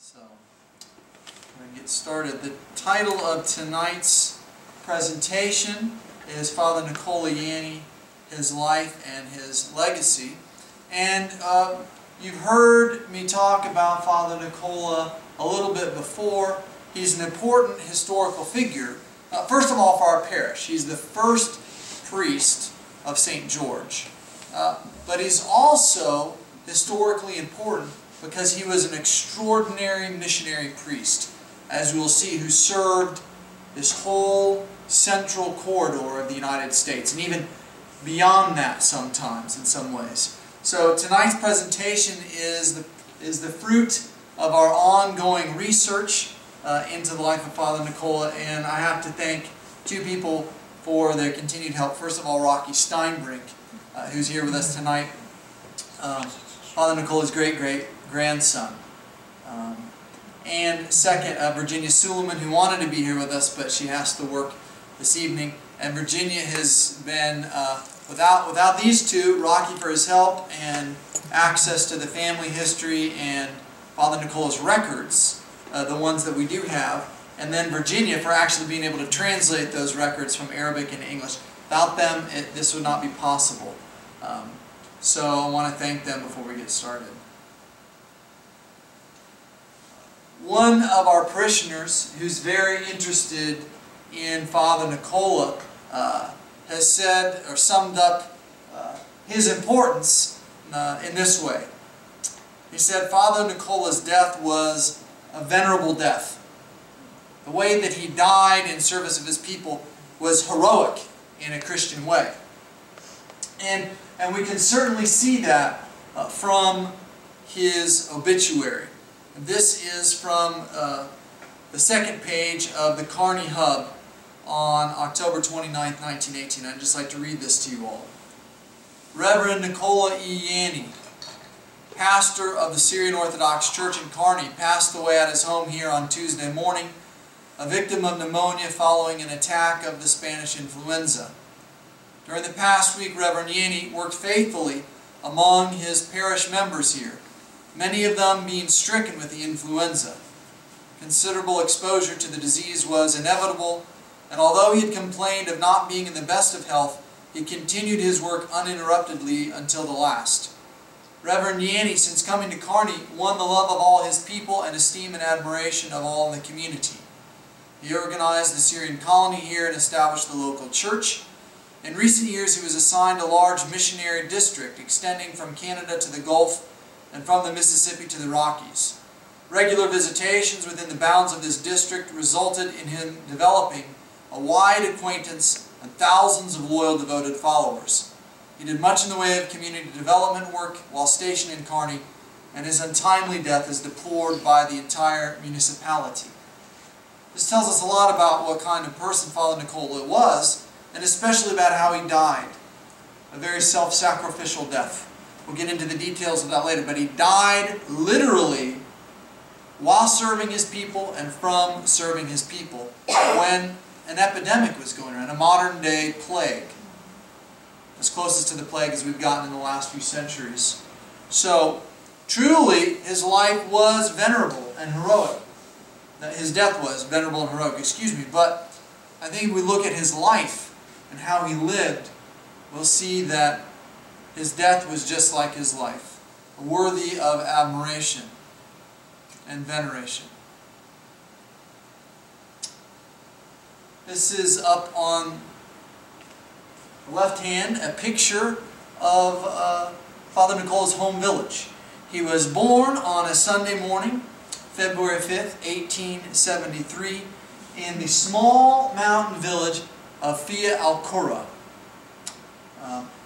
So, we're going to get started. The title of tonight's presentation is Father Nicola Yanney, His Life and His Legacy. And you've heard me talk about Father Nicola a little bit before. He's an important historical figure. First of all, for our parish. He's the first priest of St. George. But he's also historically important because he was an extraordinary missionary priest, as we will see, who served this whole central corridor of the United States, and even beyond that sometimes in some ways. So tonight's presentation is the fruit of our ongoing research into the life of Father Nicola, and I have to thank two people for their continued help. First of all, Rocky Steinbrink, who's here with us tonight. Father Nicola's great-great-grandson. And second, Virginia Suleiman, who wanted to be here with us, but she has to work this evening. And Virginia has been, without these two, Rocky for his help and access to the family history and Father Nicola's records, the ones that we do have, and then Virginia for actually being able to translate those records from Arabic into English. Without them, this would not be possible. So I want to thank them before we get started. One of our parishioners who's very interested in Father Nicola has said or summed up his importance in this way. He said Father Nicola's death was a venerable death. The way that he died in service of his people was heroic in a Christian way. And we can certainly see that from his obituary. This is from the second page of the Kearney Hub on October 29, 1918. I'd just like to read this to you all. Reverend Nicola E. Yanney, pastor of the Syrian Orthodox Church in Kearney, passed away at his home here on Tuesday morning, a victim of pneumonia following an attack of the Spanish influenza. During the past week, Reverend Yanney worked faithfully among his parish members here, many of them being stricken with the influenza. Considerable exposure to the disease was inevitable, and although he had complained of not being in the best of health, he continued his work uninterruptedly until the last. Reverend Yanney, since coming to Kearney, won the love of all his people and esteem and admiration of all in the community. He organized the Syrian colony here and established the local church. In recent years, he was assigned a large missionary district extending from Canada to the Gulf and from the Mississippi to the Rockies. Regular visitations within the bounds of this district resulted in him developing a wide acquaintance and thousands of loyal, devoted followers. He did much in the way of community development work while stationed in Kearney, and his untimely death is deplored by the entire municipality. This tells us a lot about what kind of person Father Nicola was, and especially about how he died. A very self-sacrificial death. We'll get into the details of that later, but he died literally while serving his people and from serving his people when an epidemic was going around, a modern-day plague. As closest to the plague as we've gotten in the last few centuries. So, truly, his life was venerable and heroic. His death was venerable and heroic, excuse me, but I think if we look at his life and how he lived, we'll see that his death was just like his life, worthy of admiration and veneration. This is up on the left hand, a picture of Father Nicola's home village. He was born on a Sunday morning, February 5th, 1873, in the small mountain village of Fia al-Qura.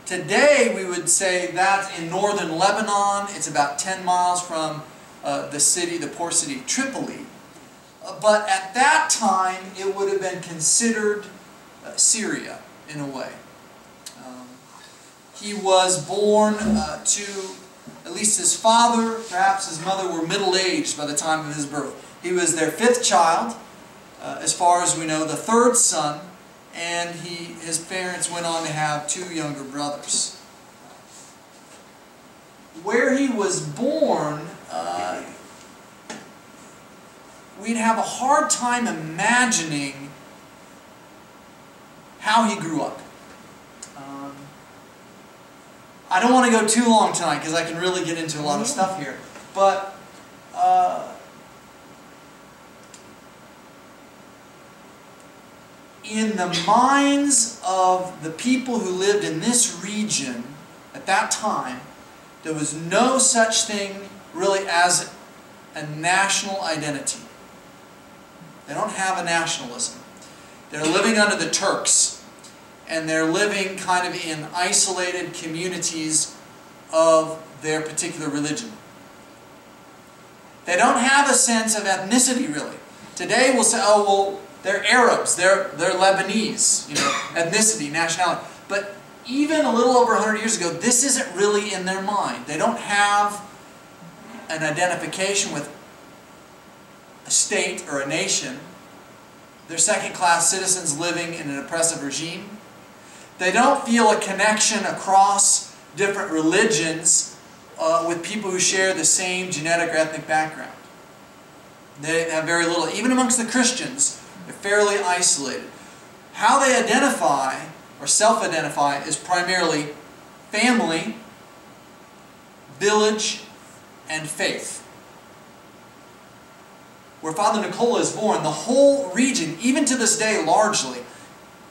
Today we would say that's in northern Lebanon. It's about 10 miles from the port city of Tripoli. But at that time it would have been considered Syria in a way. He was born to, at least his father, perhaps his mother, were middle-aged by the time of his birth. He was their fifth child, as far as we know, the third son, and his parents went on to have two younger brothers. Where he was born we'd have a hard time imagining how he grew up. I don't want to go too long tonight because I can really get into a lot of stuff here. But in the minds of the people who lived in this region at that time, there was no such thing really as a national identity. They don't have a nationalism. They're living under the Turks, and they're living kind of in isolated communities of their particular religion. They don't have a sense of ethnicity, really. Today we'll say, oh, well, they're Arabs, they're Lebanese, ethnicity, nationality. But even a little over 100 years ago, this isn't really in their mind. They don't have an identification with a state or a nation. They're second-class citizens living in an oppressive regime. They don't feel a connection across different religions with people who share the same genetic or ethnic background. They have very little. Even amongst the Christians, they're fairly isolated. How they identify or self-identify is primarily family, village, and faith. Where Father Nicola is born, the whole region, even to this day largely,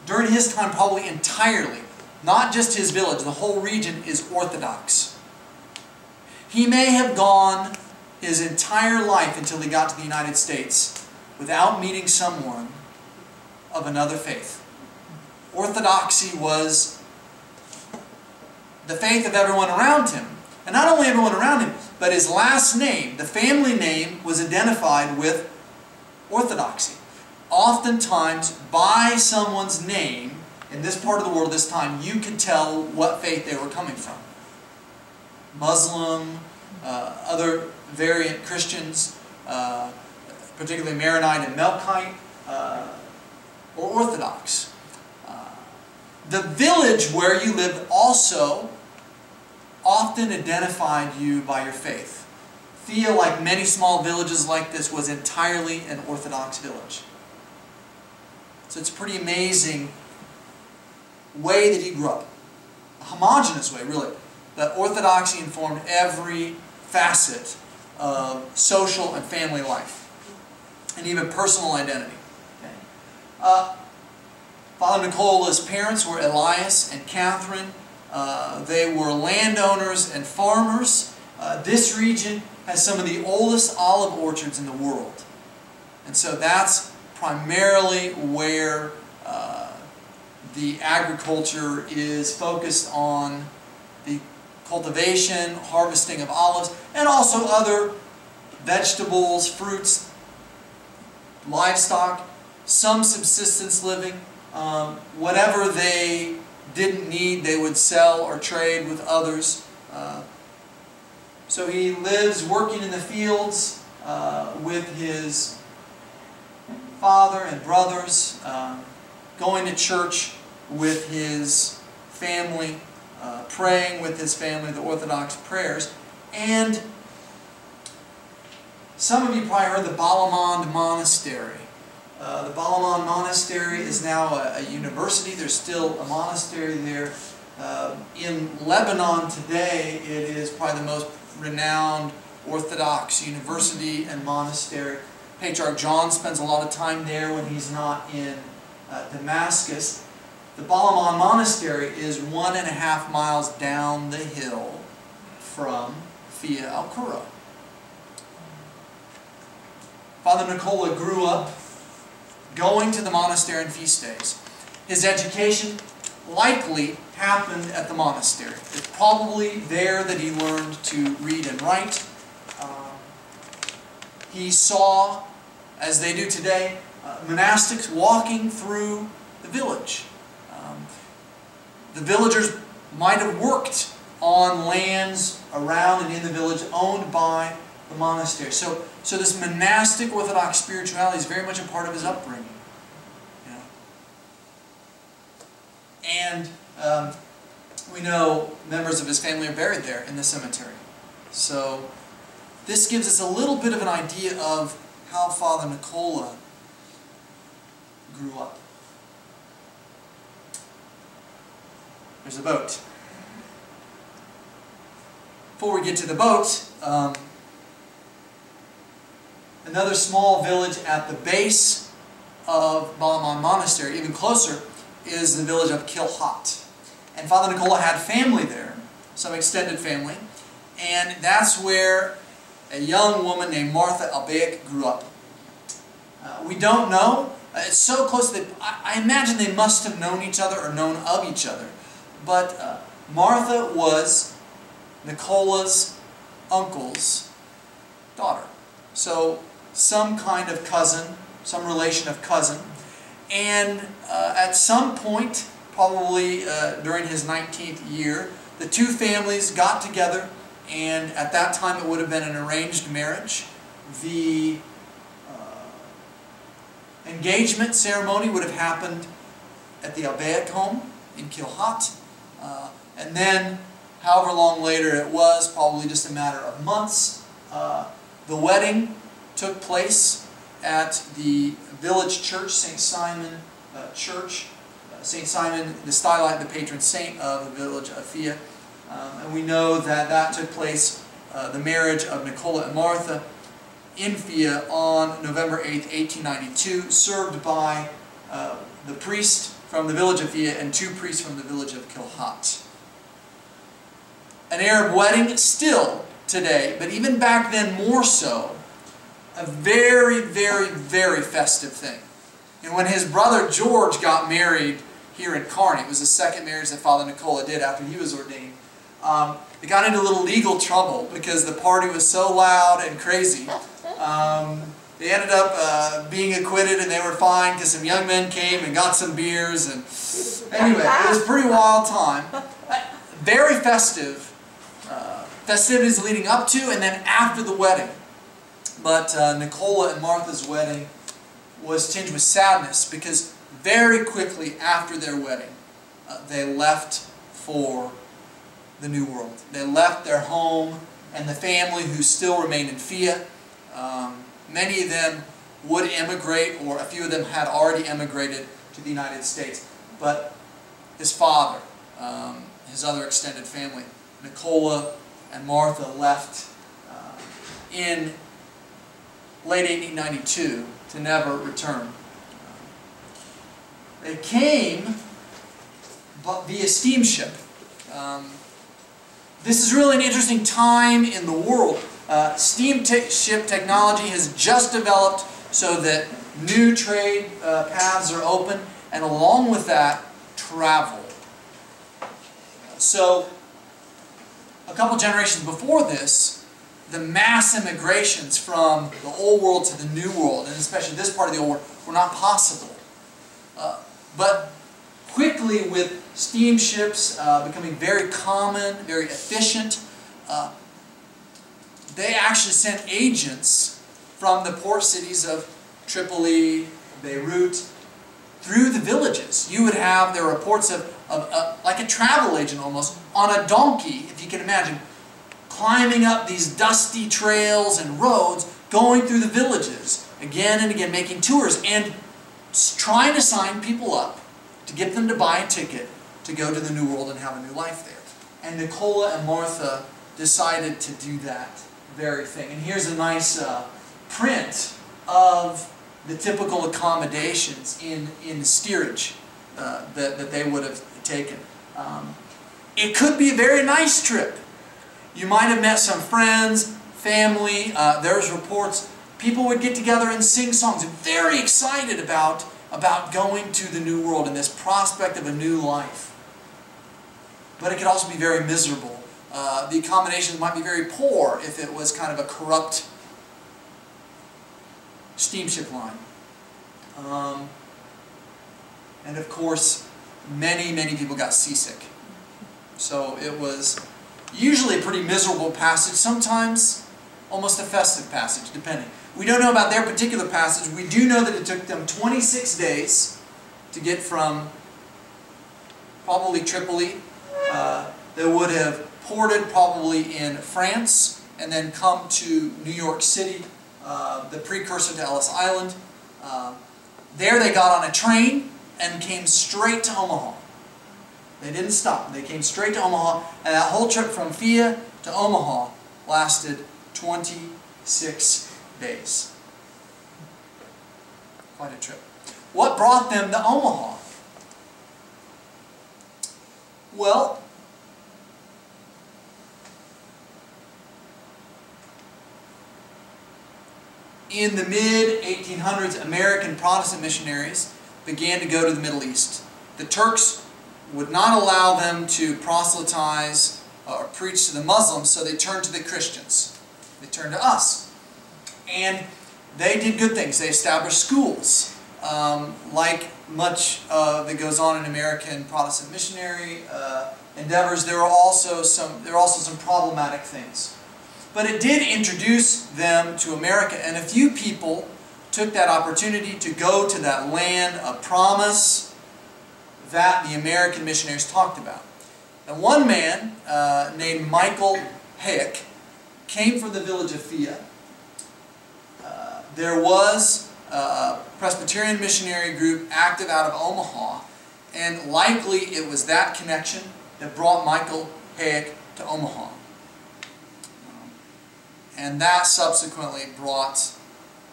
during his time probably entirely, not just his village, the whole region is Orthodox. He may have gone his entire life until he got to the United States without meeting someone of another faith. Orthodoxy was the faith of everyone around him. And not only everyone around him, but his last name, the family name, was identified with orthodoxy. Oftentimes, by someone's name, in this part of the world this time, you could tell what faith they were coming from. Muslim, other variant Christians, particularly Maronite and Melkite, or Orthodox. The village where you lived also often identified you by your faith. Thea, like many small villages like this, was entirely an Orthodox village. So it's a pretty amazing way that he grew up. A homogeneous way, really. That orthodoxy informed every facet of social and family life, and even personal identity. Okay. Father Nicola's parents were Elias and Catherine. They were landowners and farmers. This region has some of the oldest olive orchards in the world. And so that's primarily where the agriculture is focused on, the cultivation, harvesting of olives, and also other vegetables, fruits, livestock, some subsistence living. Whatever they didn't need, they would sell or trade with others. So he lives working in the fields with his father and brothers, going to church with his family, praying with his family, the Orthodox prayers. And some of you probably heard the Balamand Monastery. The Balamand Monastery is now a university. There's still a monastery there. In Lebanon today, it is probably the most renowned Orthodox university and monastery. Patriarch John spends a lot of time there when he's not in Damascus. The Balamand Monastery is 1.5 miles down the hill from Fia al-Qura. Father Nicola grew up going to the monastery on feast days. His education likely happened at the monastery. It's probably there that he learned to read and write. He saw, as they do today, monastics walking through the village. The villagers might have worked on lands around and in the village owned by the monastery. So this monastic Orthodox spirituality is very much a part of his upbringing. And we know members of his family are buried there in the cemetery. So this gives us a little bit of an idea of how Father Nicola grew up. There's a boat. Before we get to the boat, another small village at the base of Balaman Monastery, even closer, is the village of Kilhot. And Father Nicola had family there, some extended family, and that's where a young woman named Martha Albaic grew up. We don't know. It's so close that I imagine they must have known each other or known of each other. But Martha was Nicola's uncle's daughter. So some kind of cousin, some relation of cousin. And at some point, probably during his 19th year, the two families got together, and at that time it would have been an arranged marriage. The engagement ceremony would have happened at the Albaic home in Kilhot. And then, however long later it was, probably just a matter of months, the wedding took place at the village church, St. Simon Church. St. Simon, the stylite, the patron saint of the village of Fia. And we know that that took place, the marriage of Nicola and Martha, in Fia on November 8th, 1892, served by the priest from the village of Fia and two priests from the village of Kilhot. An Arab wedding still today, but even back then more so, a very, very, very festive thing. And when his brother George got married here in Kearney, it was the second marriage that Father Nicola did after he was ordained, they got into a little legal trouble because the party was so loud and crazy. They ended up being acquitted, and they were fine because some young men came and got some beers. And anyway, it was a pretty wild time. Very festive. Festivities leading up to and then after the wedding. But Nicola and Martha's wedding was tinged with sadness because very quickly after their wedding, they left for the New World. They left their home and the family who still remained in Fia. Many of them would emigrate, or a few of them had already emigrated to the United States. But his father, his other extended family, Nicola and Martha, left in late 1892 to never return. They came via steamship. This is really an interesting time in the world. Steamship technology has just developed so that new trade paths are open, and along with that, travel. So, a couple generations before this, the mass immigrations from the Old World to the New World, and especially this part of the Old World, were not possible. But quickly, with steamships becoming very common, very efficient, they actually sent agents from the port cities of Tripoli, Beirut, through the villages. You would have, there were reports of like a travel agent almost, on a donkey, if you can imagine, climbing up these dusty trails and roads, going through the villages, again and again, making tours, and trying to sign people up to get them to buy a ticket to go to the New World and have a new life there. And Nicola and Martha decided to do that very thing. And here's a nice print of the typical accommodations in the steerage that they would have taken. It could be a very nice trip. You might have met some friends, family. There's reports people would get together and sing songs, very excited about going to the New World and this prospect of a new life. But it could also be very miserable. The accommodations might be very poor if it was kind of a corrupt steamship line. And of course, many people got seasick. So it was usually a pretty miserable passage, sometimes almost a festive passage, depending. We don't know about their particular passage. We do know that it took them 26 days to get from probably Tripoli. They would have ported probably in France and then come to New York City the precursor to Ellis Island. There they got on a train and came straight to Omaha. They didn't stop. They came straight to Omaha, and that whole trip from Fia to Omaha lasted 26 days. Quite a trip. What brought them to Omaha? Well, in the mid-1800s, American Protestant missionaries began to go to the Middle East. The Turks would not allow them to proselytize or preach to the Muslims, so they turned to the Christians. They turned to us. And they did good things. They established schools. Like much that goes on in American Protestant missionary endeavors, there were also some problematic things. But it did introduce them to America, and a few people took that opportunity to go to that land of promise that the American missionaries talked about. And one man named Michael Hayek came from the village of Fia. There was a Presbyterian missionary group active out of Omaha, and likely it was that connection that brought Michael Hayek to Omaha. And that subsequently brought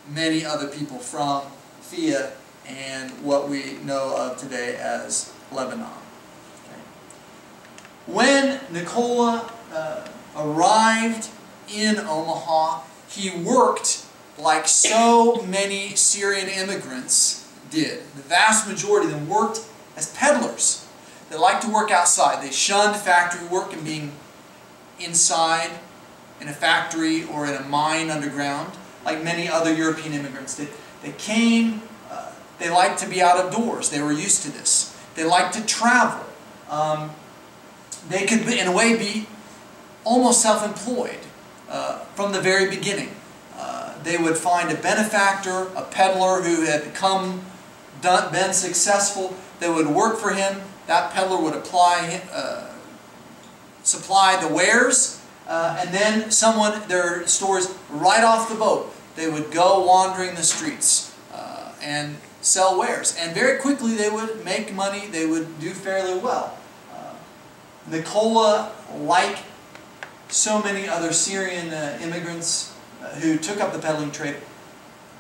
many other people from Fia and what we know of today as Lebanon. Okay. When Nicola arrived in Omaha, he worked like so many Syrian immigrants did. The vast majority of them worked as peddlers. They liked to work outside. They shunned factory work and being inside in a factory or in a mine underground, like many other European immigrants did. They came, they liked to be out of doors. They were used to this. They liked to travel. They could, in a way, be almost self-employed from the very beginning. They would find a benefactor, a peddler who had been successful. They would work for him. That peddler would supply the wares, and then their stores right off the boat. They would go wandering the streets and sell wares. And very quickly they would make money. They would do fairly well. Nicola, like so many other Syrian immigrants who took up the peddling trade,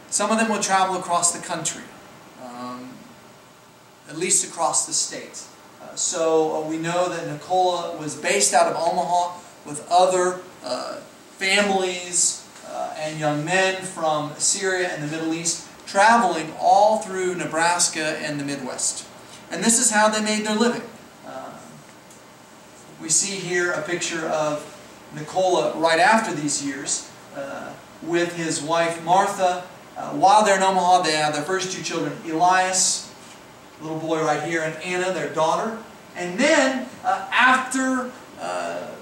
some of them would travel across the country, at least across the state. So we know that Nicola was based out of Omaha with other families and young men from Syria and the Middle East, traveling all through Nebraska and the Midwest. And this is how they made their living. We see here a picture of Nicola right after these years with his wife Martha. While they're in Omaha, they have their first two children, Elias, little boy right here, and Anna, their daughter. And then after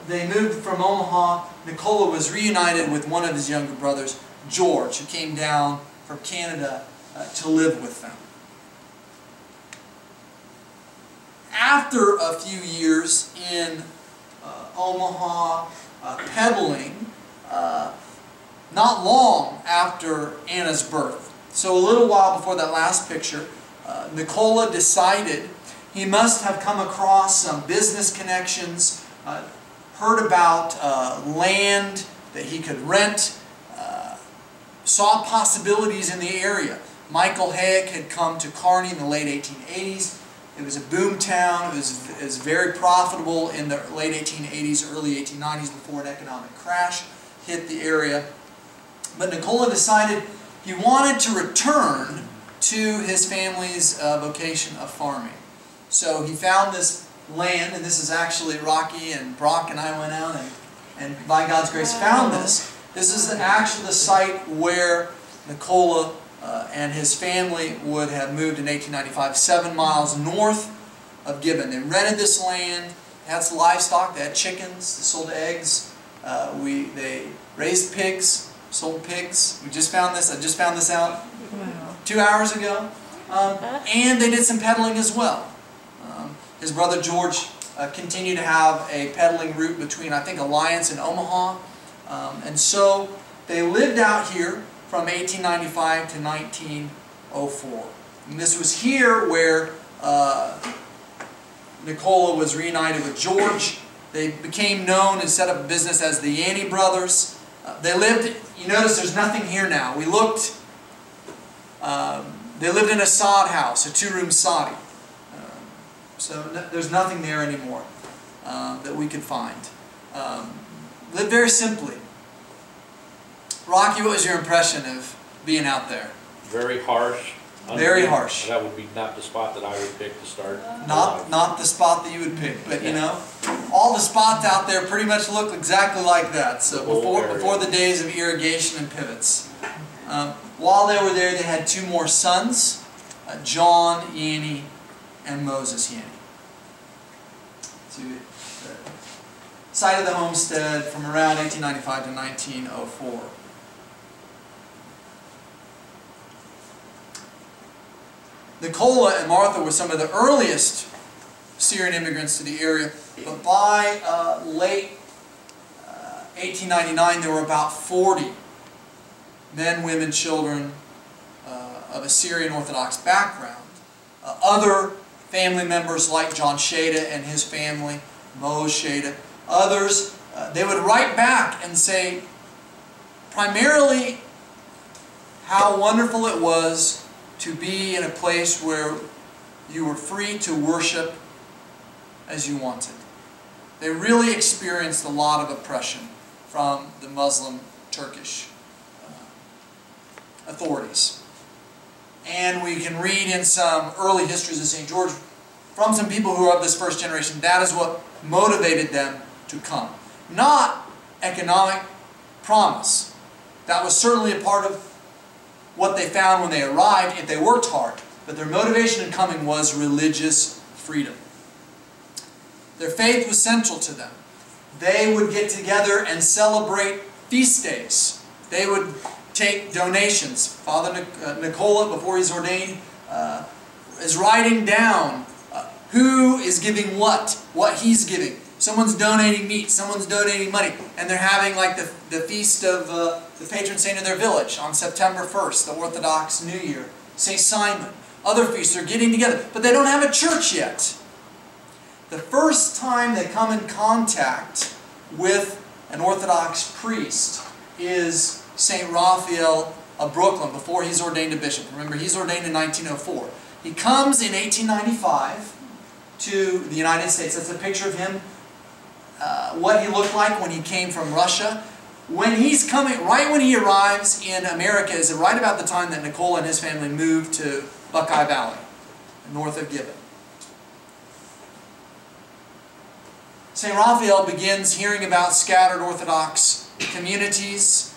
they moved from Omaha, Nicola was reunited with one of his younger brothers, George, who came down from Canada to live with them. After a few years in Omaha peddling, not long after Anna's birth, so a little while before that last picture, Nicola decided he must have come across some business connections, heard about land that he could rent, saw possibilities in the area. Michael Hayek had come to Kearney in the late 1880s. It was a boom town. It was very profitable in the late 1880s, early 1890s before an economic crash hit the area. But Nicola decided he wanted to return to his family's vocation of farming. So he found this land, and this is actually Rocky and Brock and I went out and by God's grace found this. This is actually the site where Nicola and his family would have moved in 1895, 7 miles north of Gibbon. They rented this land, had some livestock, they had chickens, they sold eggs, they raised pigs, sold pigs. We just found this, I just found this out 2 hours ago. And they did some peddling as well. His brother George continued to have a peddling route between, I think, Alliance and Omaha. And so they lived out here from 1895 to 1904. And this was here where Nicola was reunited with George. They became known and set up a business as the Yanney brothers. They lived, you notice there's nothing here now. We looked, they lived in a sod house, a two-room soddy. So there's nothing there anymore that we could find. Lived very simply. Rocky, what was your impression of being out there? Very harsh. Very harsh. That would be not the spot that I would pick to start. Not the spot that you would pick, but you know, all the spots out there pretty much look exactly like that. So before the days of irrigation and pivots. While they were there, they had two more sons, John Yanney and Moses Yanney. So the site of the homestead from around 1895 to 1904. Nicola and Martha were some of the earliest Syrian immigrants to the area, but by late 1899 there were about 40 men, women, children of a Syrian Orthodox background. Other family members like John Shada and his family, Mose Shada, others, they would write back and say primarily how wonderful it was to be in a place where you were free to worship as you wanted. They really experienced a lot of oppression from the Muslim Turkish authorities. And we can read in some early histories of St. George from some people who are of this first generation, that is what motivated them to come. Not economic promise. That was certainly a part of what they found when they arrived if they worked hard. But their motivation in coming was religious freedom. Their faith was central to them. They would get together and celebrate feast days. They would take donations. Father Nicola, before he's ordained, is writing down who is giving what he's giving. Someone's donating meat, someone's donating money, and they're having like the feast of the patron saint of their village on September 1st, the Orthodox New Year, St. Simon. Other feasts are getting together, but they don't have a church yet. The first time they come in contact with an Orthodox priest is St. Raphael of Brooklyn, before he's ordained a bishop. Remember, he's ordained in 1904. He comes in 1895 to the United States. That's a picture of him, what he looked like when he came from Russia. When he's coming, right when he arrives in America, is right about the time that Nicola and his family moved to Buckeye Valley, north of Gibbon. St. Raphael begins hearing about scattered Orthodox communities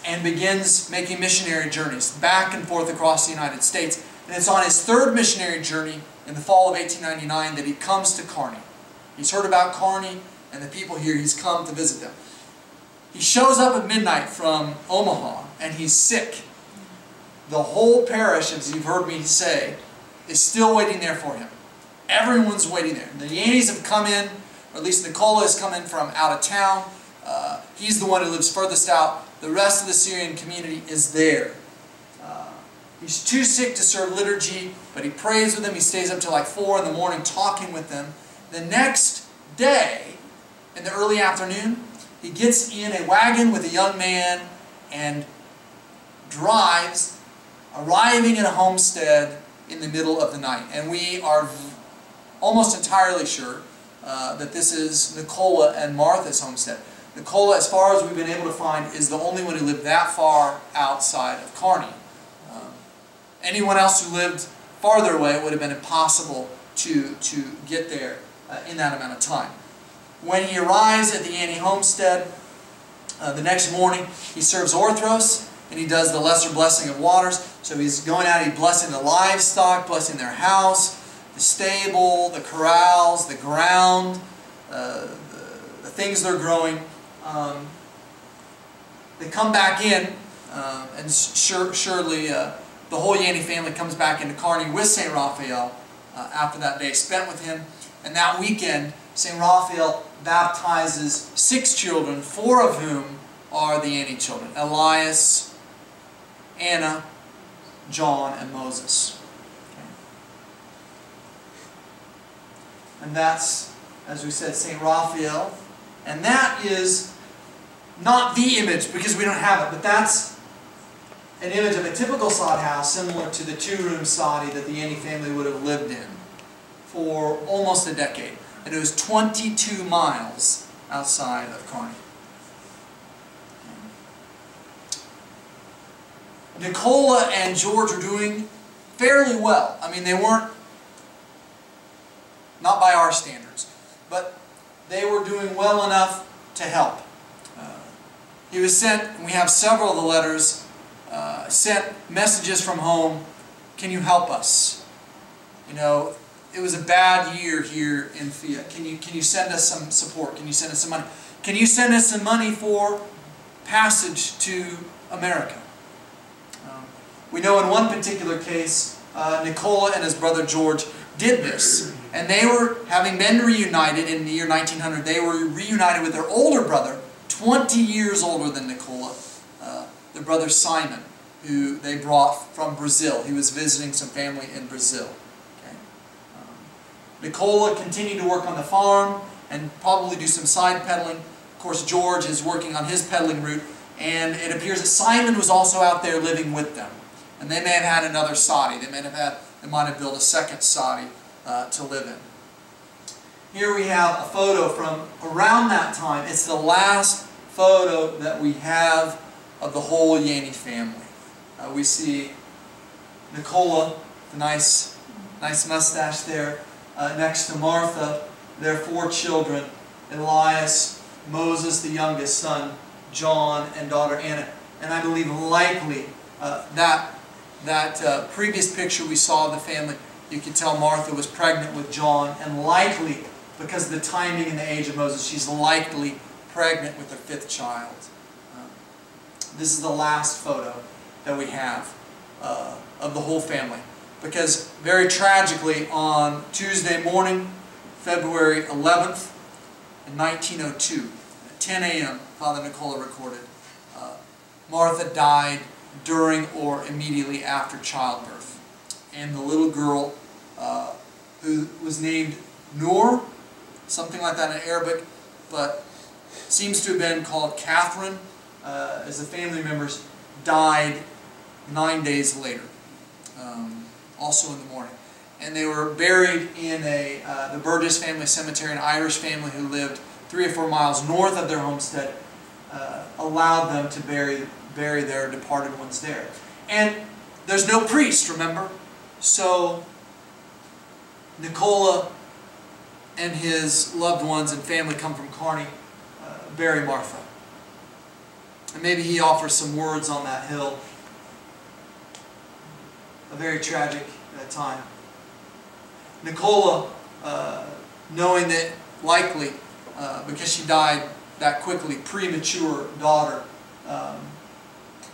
and begins making missionary journeys back and forth across the United States. And it's on his third missionary journey in the fall of 1899 that he comes to Kearney. He's heard about Kearney and the people here. He's come to visit them. He shows up at midnight from Omaha and he's sick. The whole parish, as you've heard me say, is still waiting there for him. Everyone's waiting there. The Yanneys have come in, or at least Nicola has come in from out of town. He's the one who lives furthest out. The rest of the Syrian community is there. He's too sick to serve liturgy, but he prays with them. He stays up till like 4 in the morning talking with them. The next day, in the early afternoon, he gets in a wagon with a young man and drives, arriving at a homestead in the middle of the night. And we are almost entirely sure that this is Nicola and Martha's homestead. Nicola, as far as we've been able to find, is the only one who lived that far outside of Kearney. Anyone else who lived farther away, it would have been impossible to get there in that amount of time. When he arrives at the Yanney homestead, the next morning he serves orthros and he does the lesser blessing of waters. So he's going out, he's blessing the livestock, blessing their house, the stable, the corrals, the ground, the things they're growing. They come back in, and surely the whole Yanney family comes back into Kearney with St. Raphael after that day spent with him. And that weekend, St. Raphael baptizes 6 children, 4 of whom are the Yanney children: Elias, Anna, John, and Moses. Okay. And that's, as we said, St. Raphael. And that is not the image, because we don't have it, but that's an image of a typical sod house similar to the two-room soddy that the Yanney family would have lived in for almost a decade. And it was 22 miles outside of Kearney. Nicola and George were doing fairly well. I mean, they weren't, not by our standards, but they were doing well enough to help. He was sent, and we have several of the letters, sent messages from home, can you help us? You know, it was a bad year here in Fiat. Can you send us some support? Can you send us some money? Can you send us some money for passage to America? We know in one particular case, Nicola and his brother George did this. And they were, having been reunited in the year 1900, they were reunited with their older brother, 20 years older than Nicola, their brother Simon, who they brought from Brazil. He was visiting some family in Brazil. Okay. Nicola continued to work on the farm and probably do some side peddling. Of course, George is working on his peddling route, and it appears that Simon was also out there living with them. And they may have had another soddy. They might have built a second soddy to live in. Here we have a photo from around that time. It's the last photo that we have of the whole Yanney family. We see Nicola, the nice mustache there, next to Martha, their 4 children, Elias, Moses, the youngest son, John, and daughter Anna. And I believe likely that previous picture we saw of the family, you could tell Martha was pregnant with John, and likely, because of the timing and the age of Moses, she's likely pregnant with her 5th child. This is the last photo that we have of the whole family. Because very tragically, on Tuesday morning, February 11th, in 1902, at 10 a.m., Father Nicola recorded, Martha died during or immediately after childbirth. And the little girl, who was named Noor, something like that in Arabic, but seems to have been called Catherine, as the family members died 9 days later, also in the morning. And they were buried in the Burgess family cemetery, an Irish family who lived 3 or 4 miles north of their homestead, allowed them to bury their departed ones there. And there's no priest, remember? So Nicola and his loved ones and family come from Kearney, bury Martha. And maybe he offers some words on that hill. A very tragic time. Nicola, knowing that likely, because she died that quickly, premature daughter,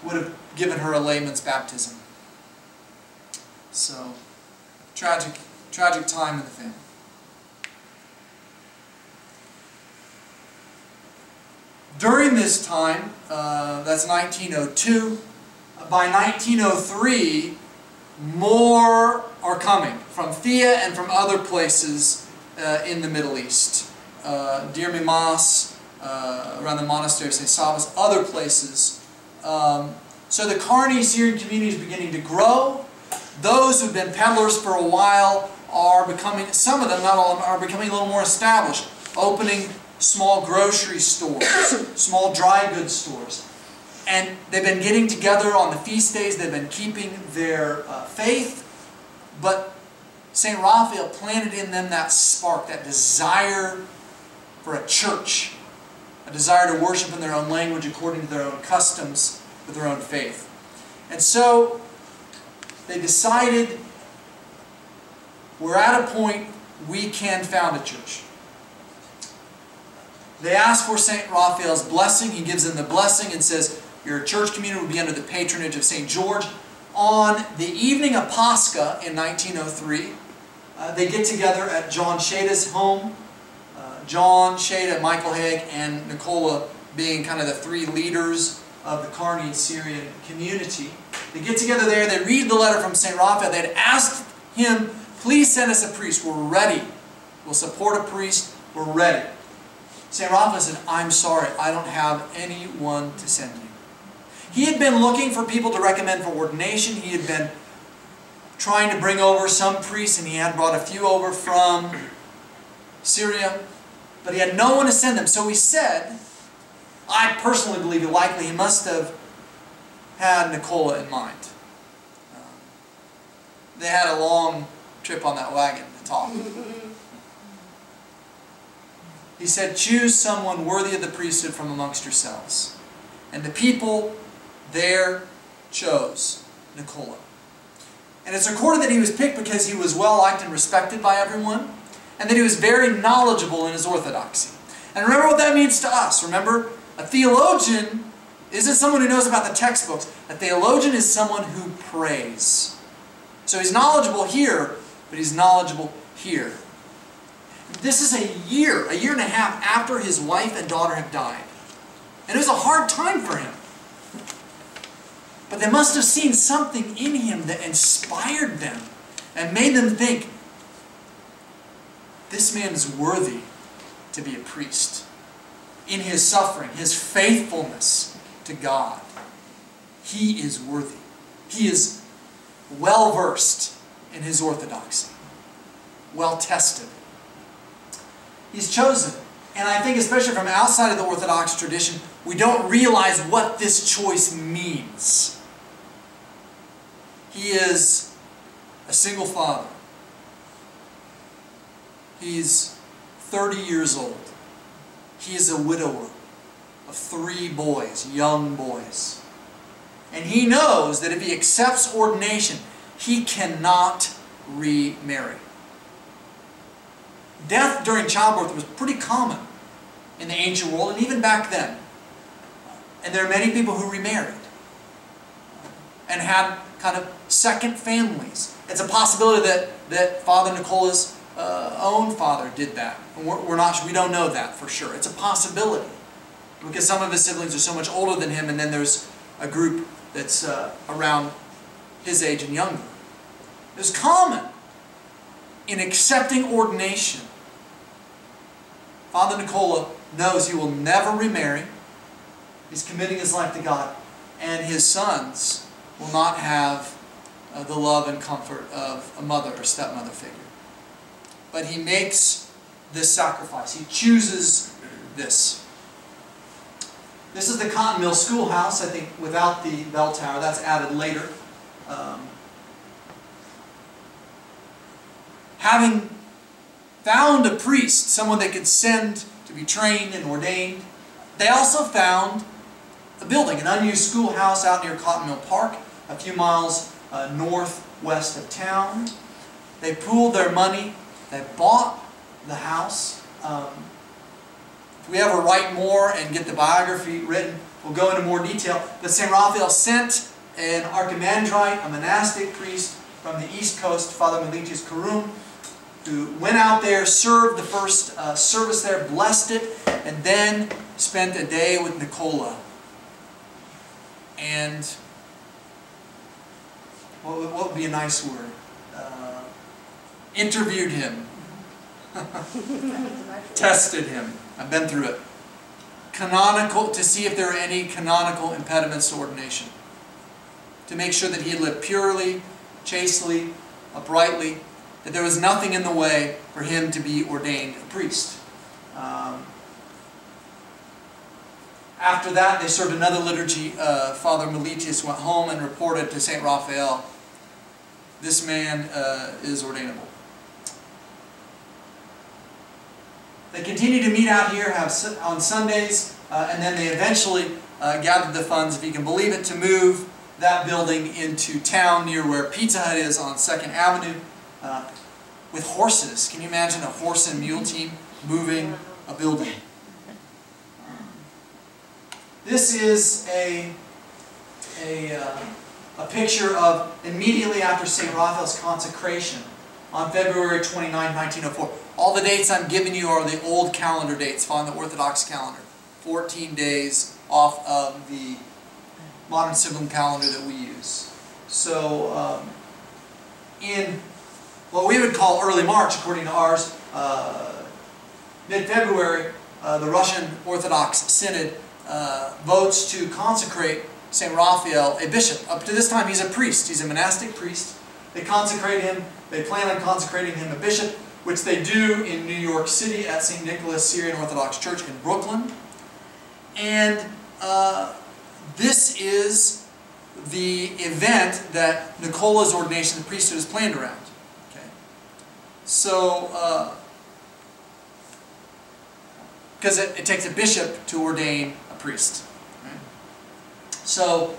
would have given her a layman's baptism. So, tragic time in the family. During this time, that's 1902, by 1903, more are coming from Thea and from other places in the Middle East. Deir Mimas, around the monastery of St. Sabas, other places. So the Kearney Syrian community is beginning to grow. Those who've been peddlers for a while are becoming, some of them, not all of them, are becoming a little more established, opening small grocery stores, small dry goods stores. And they've been getting together on the feast days, they've been keeping their faith, but St. Raphael planted in them that spark, that desire for a church, a desire to worship in their own language according to their own customs, with their own faith. And so they decided, we're at a point we can found a church. They ask for St. Raphael's blessing. He gives them the blessing and says, your church community will be under the patronage of St. George. On the evening of Pascha in 1903, they get together at John Sheda's home. John, Sheda, Michael Haig, and Nicola being kind of the 3 leaders of the Kearney Syrian community. They get together there, they read the letter from St. Raphael. They had asked him, please send us a priest. We're ready. We'll support a priest. We're ready. St. Raphael said, I'm sorry, I don't have anyone to send you. He had been looking for people to recommend for ordination. He had been trying to bring over some priests, and he had brought a few over from Syria, but he had no one to send them. So he said, I personally believe it likely he must have had Nicola in mind. They had a long trip on that wagon to talk. He said, choose someone worthy of the priesthood from amongst yourselves. And the people there chose Nicola. And it's recorded that he was picked because he was well liked and respected by everyone, and that he was very knowledgeable in his orthodoxy. And remember what that means to us. Remember, a theologian isn't someone who knows about the textbooks. A theologian is someone who prays. So he's knowledgeable here, but he's knowledgeable here. This is a year and a half after his wife and daughter have died. And it was a hard time for him. But they must have seen something in him that inspired them and made them think, this man is worthy to be a priest. In his suffering, his faithfulness to God, he is worthy. He is well versed in his orthodoxy, well tested. He's chosen. And I think especially from outside of the Orthodox tradition, we don't realize what this choice means. He is a single father. He's 30 years old. He is a widower of 3 boys, young boys. And he knows that if he accepts ordination, he cannot remarry. Death during childbirth was pretty common in the ancient world, and even back then. And there are many people who remarried and had kind of second families. It's a possibility that Father Nicola's own father did that. And we don't know that for sure. It's a possibility because some of his siblings are so much older than him, and then there's a group that's around his age and younger. It was common in accepting ordination. Father Nicola knows he will never remarry. He's committing his life to God, and his sons will not have the love and comfort of a mother or stepmother figure. But he makes this sacrifice. He chooses this. This is the Cotton Mill Schoolhouse, I think, without the bell tower. That's added later. Having found a priest, someone they could send to be trained and ordained, they also found a building, an unused schoolhouse out near Cotton Mill Park, a few miles northwest of town. They pooled their money. They bought the house. If we ever write more and get the biography written, we'll go into more detail. But St. Raphael sent an archimandrite, a monastic priest from the east coast, Father Meletius Karum, who went out there, served the first service there, blessed it, and then spent a day with Nicola. And what would be a nice word? Interviewed him. Tested him. I've been through it. To see if there are any canonical impediments to ordination. To make sure that he had lived purely, chastely, uprightly, that there was nothing in the way for him to be ordained a priest. After that, they served another liturgy. Father Meletius went home and reported to St. Raphael, this man is ordainable. They continued to meet out here on Sundays, and then they eventually gathered the funds, if you can believe it, to move that building into town near where Pizza Hut is on 2nd Avenue with horses. Can you imagine a horse and mule team moving a building? This is a picture of immediately after St. Raphael's consecration on February 29, 1904. All the dates I'm giving you are the old calendar dates on the Orthodox calendar. 14 days off of the modern civil calendar that we use. So in what we would call early March, according to ours, mid-February, the Russian Orthodox Synod votes to consecrate St. Raphael a bishop. Up to this time, he's a priest. He's a monastic priest. They consecrate him. They plan on consecrating him a bishop, which they do in New York City at St. Nicholas Syrian Orthodox Church in Brooklyn. And this is the event that Nicola's ordination to the priesthood is planned around. Okay. So, because it takes a bishop to ordain a priest. Right? So,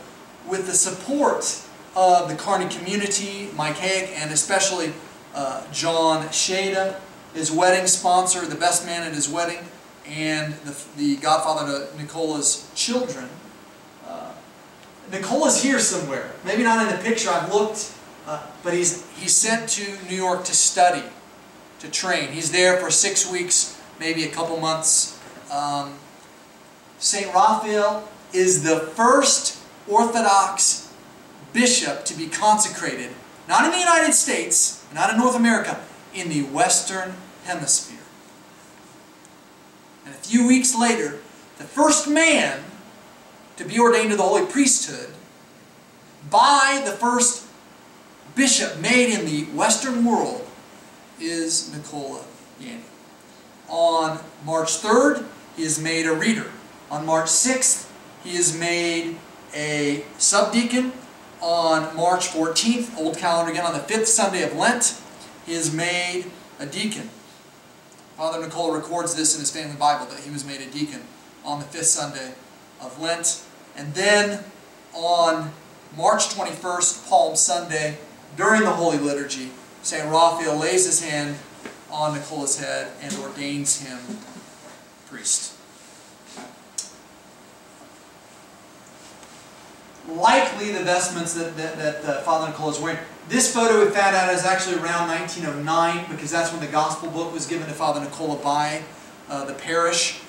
with the support of the Kearney community, Mike Haig, and especially John Shada, his wedding sponsor, the best man at his wedding, and the godfather to Nicola's children. Nicola's here somewhere. Maybe not in the picture. I've looked, but he's sent to New York to study, to train. He's there for 6 weeks, maybe a couple months. St. Raphael is the first Orthodox bishop to be consecrated, not in the United States, not in North America, in the Western Hemisphere. And a few weeks later, the first man to be ordained to the holy priesthood by the first bishop made in the Western world is Nicola Yanney. On March 3rd, he is made a reader. On March 6th, he is made a subdeacon. On March 14th, old calendar again, on the 5th Sunday of Lent, he is made a deacon. Father Nicola records this in his family Bible, that he was made a deacon on the 5th Sunday of Lent. And then on March 21st, Palm Sunday, during the Holy Liturgy, St. Raphael lays his hand on Nicola's head and ordains him priest. Likely the vestments that Father Nicola is wearing. This photo we found out is actually around 1909, because that's when the Gospel book was given to Father Nicola by the parish.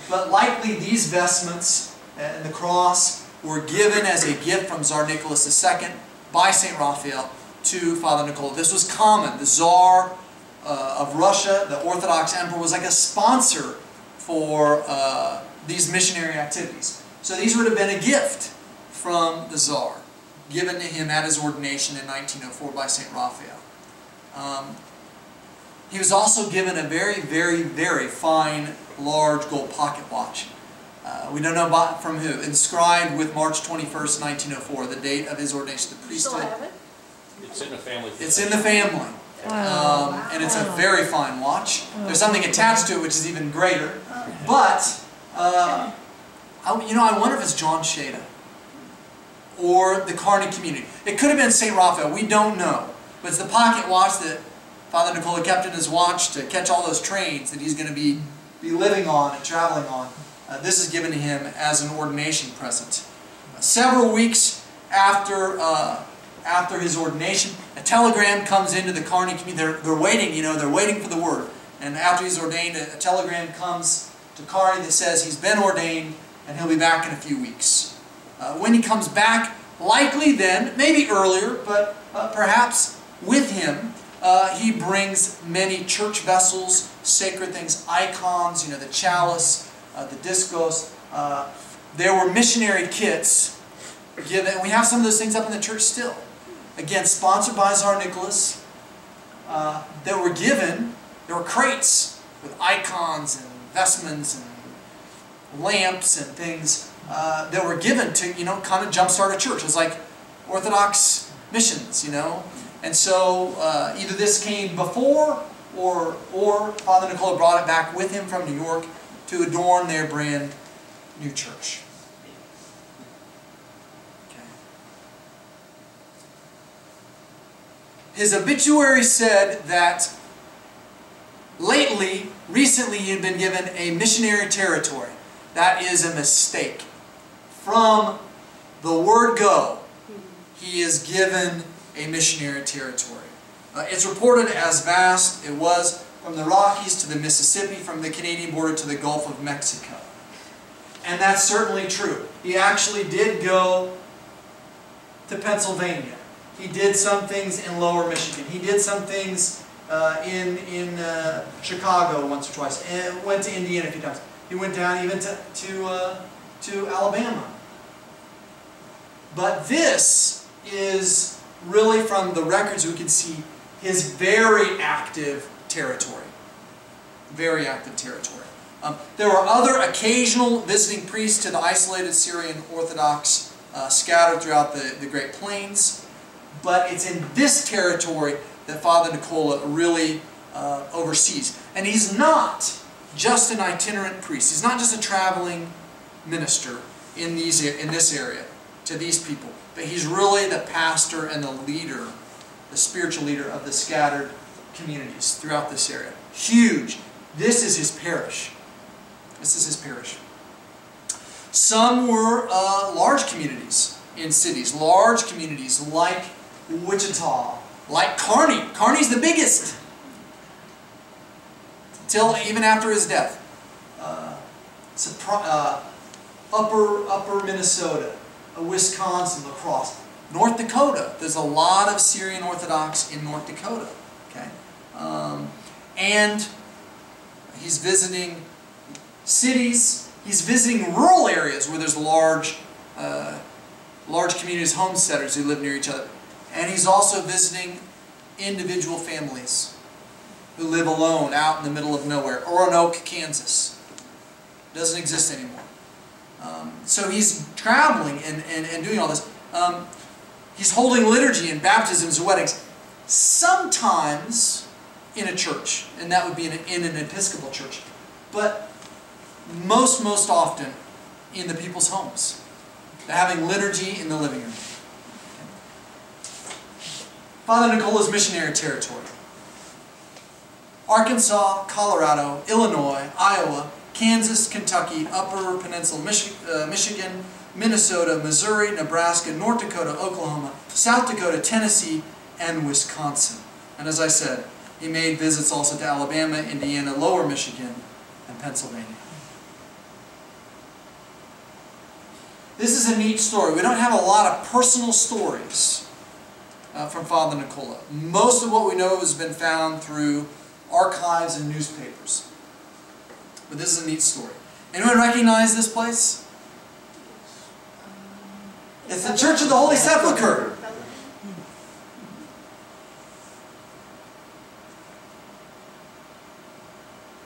But likely these vestments and the cross were given as a gift from Tsar Nicholas II by St. Raphael to Father Nicola. This was common. The Tsar of Russia, the Orthodox Emperor, was like a sponsor for these missionary activities. So these would have been a gift from the Tsar, given to him at his ordination in 1904 by St. Raphael. He was also given a very, very, very fine, large gold pocket watch. We don't know from who. Inscribed with March 21st, 1904, the date of his ordination to the priesthood. Still have it? It's in the family. It's in the family. Wow. And it's a very fine watch. There's something attached to it which is even greater. But, I wonder if it's John Shada or the Kearney community. It could have been St. Raphael. We don't know. But it's the pocket watch that Father Nicola kept in his watch to catch all those trains that he's going to be living on and traveling on. This is given to him as an ordination present. Several weeks after his ordination, a telegram comes into the Kearney community. They're waiting, they're waiting for the word. And after he's ordained, a telegram comes to Kearney that says he's been ordained and he'll be back in a few weeks. When he comes back, likely then, maybe earlier, but perhaps with him, he brings many church vessels, sacred things, icons, the chalice, the discos. There were missionary kits given. We have some of those things up in the church still. Again, sponsored by Tsar Nicholas. That were given. There were crates with icons and vestments and lamps and things that were given to, kind of jumpstart a church. It was like Orthodox missions, And so either this came before or Father Nicola brought it back with him from New York to adorn their brand new church. Okay. His obituary said that recently he had been given a missionary territory. That is a mistake. From the word go, he is given a missionary territory. It's reported as vast. It was from the Rockies to the Mississippi, from the Canadian border to the Gulf of Mexico. And that's certainly true. He actually did go to Pennsylvania. He did some things in Lower Michigan. He did some things in Chicago once or twice. And went to Indiana a few times. He went down even to Alabama. But this is really, from the records we can see, his very active territory. Very active territory. There were other occasional visiting priests to the isolated Syrian Orthodox scattered throughout the Great Plains. But it's in this territory that Father Nicola really oversees. And he's not just an itinerant priest. He's not just a traveling minister in this area to these people. But he's really the pastor and the leader, the spiritual leader of the scattered communities throughout this area. Huge. This is his parish. This is his parish. Some were large communities in cities. Large communities like Wichita, like Kearney. Kearney's the biggest. Till even after his death. Upper Minnesota, Wisconsin, La Crosse. North Dakota. There's a lot of Syrian Orthodox in North Dakota. Okay, and he's visiting cities. He's visiting rural areas where there's large communities, homesteaders who live near each other. And he's also visiting individual families who live alone out in the middle of nowhere. Roanoke, Kansas. Doesn't exist anymore. So he's traveling and doing all this. He's holding liturgy and baptisms and weddings. Sometimes in a church, and that would be in an Episcopal church. But most often in the people's homes. They're having liturgy in the living room. Father Nicola's missionary territory. Arkansas, Colorado, Illinois, Iowa, Kansas, Kentucky, Upper Peninsula, Michigan, Minnesota, Missouri, Nebraska, North Dakota, Oklahoma, South Dakota, Tennessee, and Wisconsin. And as I said, he made visits also to Alabama, Indiana, Lower Michigan, and Pennsylvania. This is a neat story. We don't have a lot of personal stories from Father Nicola. Most of what we know has been found through archives and newspapers. But this is a neat story. Anyone recognize this place? It's the Church of the Holy Sepulchre.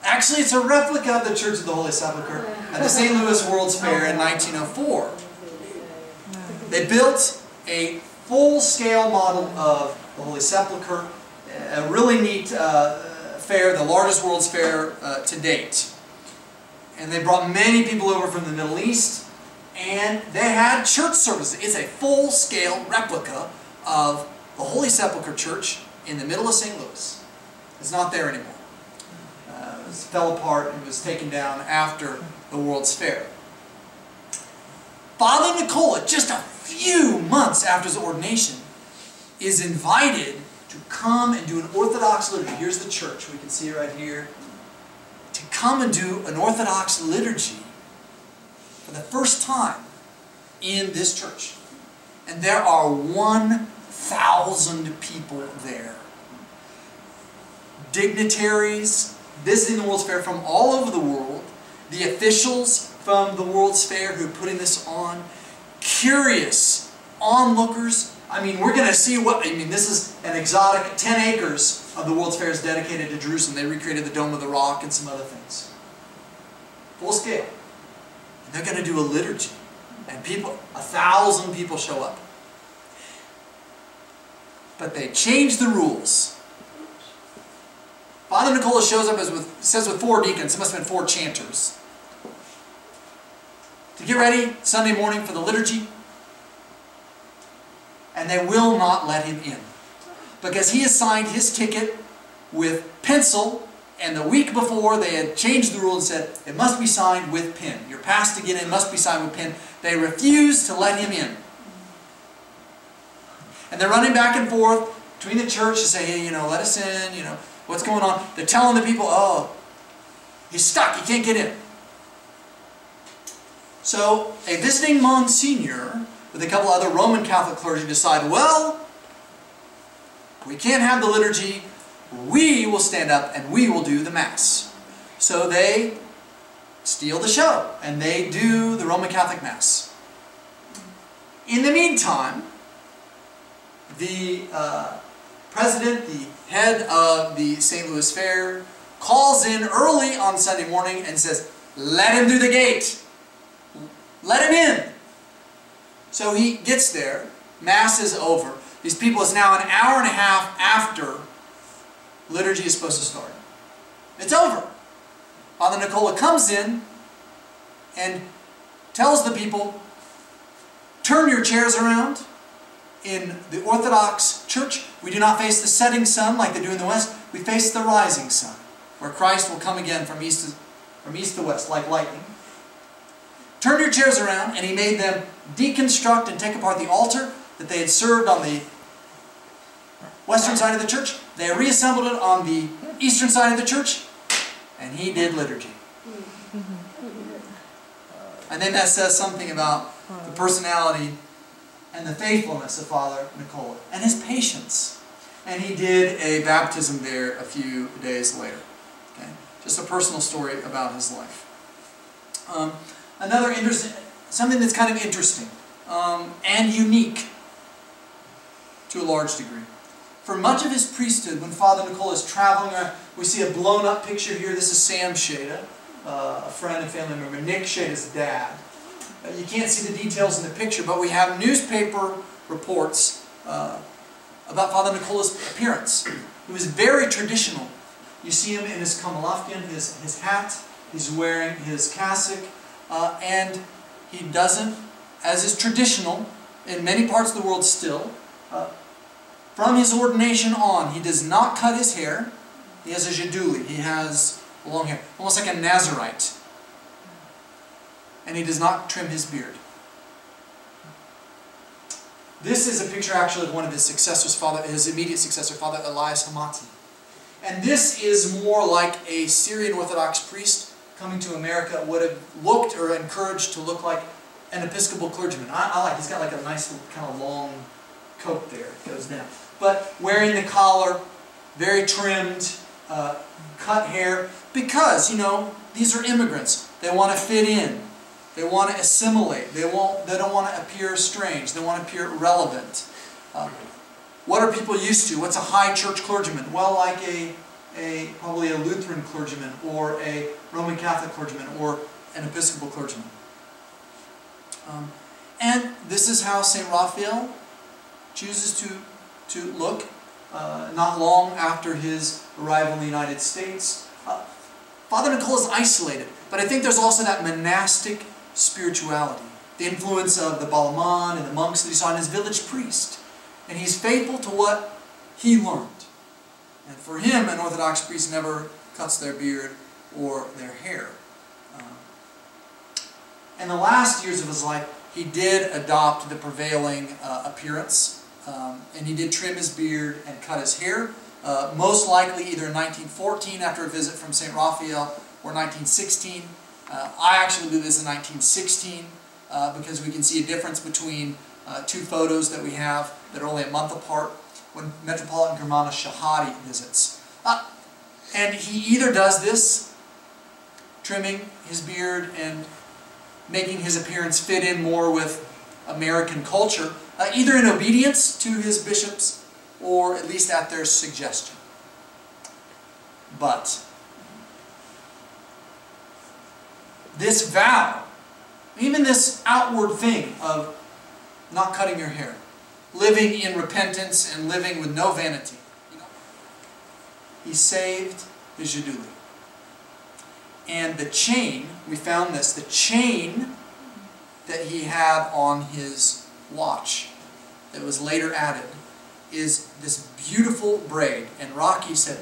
Actually, it's a replica of the Church of the Holy Sepulchre at the St. Louis World's Fair in 1904. They built a full-scale model of the Holy Sepulchre, a really neat fair, the largest World's Fair to date. And they brought many people over from the Middle East, and they had church services. It's a full-scale replica of the Holy Sepulchre Church in the middle of St. Louis. It's not there anymore. It fell apart and was taken down after the World's Fair. Father Nicola, just a few months after his ordination, is invited to come and do an Orthodox liturgy. Here's the church. We can see it right here. To come and do an Orthodox liturgy for the first time in this church. And there are 1,000 people there. Dignitaries visiting the World's Fair from all over the world. The officials from the World's Fair who are putting this on. Curious onlookers. I mean, we're going to see what... I mean, this is an exotic 10 acres of the World's Fair is dedicated to Jerusalem. They recreated the Dome of the Rock and some other things. Full scale. And they're going to do a liturgy. And people, 1,000 people show up. But they changed the rules. Father Nicola shows up says with 4 deacons. It must have been 4 chanters. To get ready Sunday morning for the liturgy. And they will not let him in. Because he has signed his ticket with pencil, and the week before they had changed the rule and said it must be signed with pen. Your pass to get in must be signed with pen. They refused to let him in. And they're running back and forth between the church to say, hey, let us in, what's going on? They're telling the people, oh, he's stuck, he can't get in. So a visiting Monsignor with a couple other Roman Catholic clergy, decide, well, we can't have the liturgy. We will stand up and we will do the Mass. So they steal the show and they do the Roman Catholic Mass. In the meantime, the president, the head of the St. Louis Fair, calls in early on Sunday morning and says, let him through the gate. Let him in. So he gets there. Mass is over. These people, it's now an hour and a half after liturgy is supposed to start. It's over. Father Nicola comes in and tells the people, turn your chairs around. In the Orthodox Church, we do not face the setting sun like they do in the West. We face the rising sun, where Christ will come again from east to west like lightning. Turn your chairs around, and he made them deconstruct and take apart the altar that they had served on the western side of the church. They reassembled it on the eastern side of the church, and he did liturgy. I think that says something about the personality and the faithfulness of Father Nicola, and his patience. And he did a baptism there a few days later. Okay? Just a personal story about his life. Another interesting, something that's kind of interesting and unique to a large degree. For much of his priesthood, when Father Nicola is traveling around, we see a blown up picture here. This is Sam Shada, a friend and family member, Nick Shada's dad. You can't see the details in the picture, but we have newspaper reports about Father Nicola's appearance. He was very traditional. You see him in his kamalafkin, his hat. He's wearing his cassock. And he doesn't, as is traditional in many parts of the world still, from his ordination on, he does not cut his hair. He has a jeduli. He has long hair, almost like a Nazarite. And he does not trim his beard. This is a picture actually of one of his successors, his immediate successor, Father Elias Hamati. And this is more like a Syrian Orthodox priest coming to America would have looked or encouraged to look like an Episcopal clergyman. I like, he's got like a nice little kind of long coat there, it goes down. But wearing the collar, very trimmed, cut hair, because, you know, these are immigrants. They want to fit in. They want to assimilate. They don't want to appear strange. They want to appear relevant. What are people used to? What's a high church clergyman? Well, like probably a Lutheran clergyman, or a Roman Catholic clergyman, or an Episcopal clergyman. And this is how St. Raphael chooses to look not long after his arrival in the United States. Father Nicola is isolated, but I think there's also that monastic spirituality, the influence of the Balaman and the monks that he saw in his village priest. And he's faithful to what he learned. And for him, an Orthodox priest never cuts their beard or their hair. In the last years of his life, he did adopt the prevailing appearance, and he did trim his beard and cut his hair, most likely either in 1914 after a visit from St. Raphael, or 1916. I actually believe this in 1916 because we can see a difference between two photos that we have that are only a month apart when Metropolitan Germanus Shahadi visits. And he either does this, trimming his beard and making his appearance fit in more with American culture, either in obedience to his bishops or at least at their suggestion. But this vow, even this outward thing of not cutting your hair, living in repentance and living with no vanity, he saved his jeduli. And the chain, we found this, the chain that he had on his watch that was later added is this beautiful braid. And Rocky said,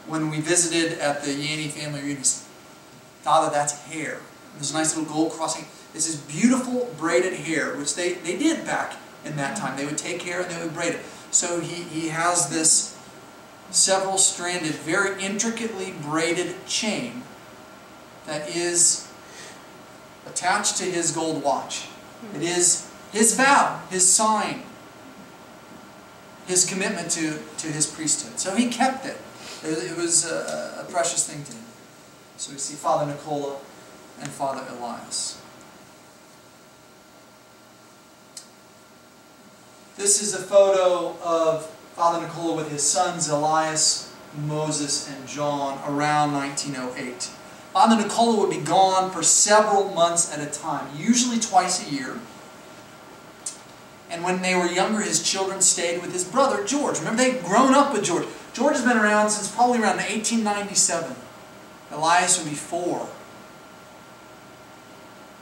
when we visited at the Yanney family reunion, he said, Father, that's hair. There's a nice little gold crossing. This is beautiful braided hair, which they did back in that time. They would take hair and they would braid it. So he has this several stranded, very intricately braided chain that is attached to his gold watch. It is his vow, his sign, his commitment to his priesthood. So he kept it. It was a precious thing to him. So we see Father Nicola and Father Elias. This is a photo of Father Nicola with his sons Elias, Moses, and John around 1908. Father Nicola would be gone for several months at a time, usually twice a year. And when they were younger, his children stayed with his brother, George. Remember, they'd grown up with George. George has been around since probably around 1897. Elias would be 4.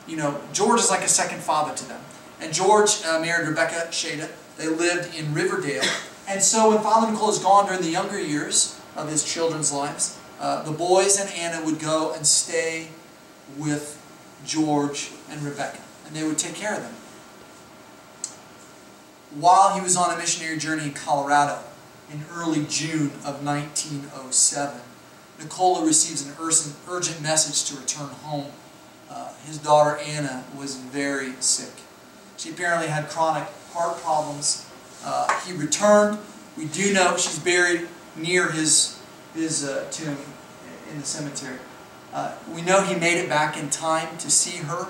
You know, George is like a second father to them. And George married Rebecca Shada. They lived in Riverdale. And so when Father Nicola is gone during the younger years of his children's lives, the boys and Anna would go and stay with George and Rebecca. And they would take care of them. While he was on a missionary journey in Colorado in early June of 1907, Nicola receives an urgent message to return home. His daughter Anna was very sick. She apparently had chronic heart problems. He returned. We do know she's buried near his tomb in the cemetery. We know he made it back in time to see her,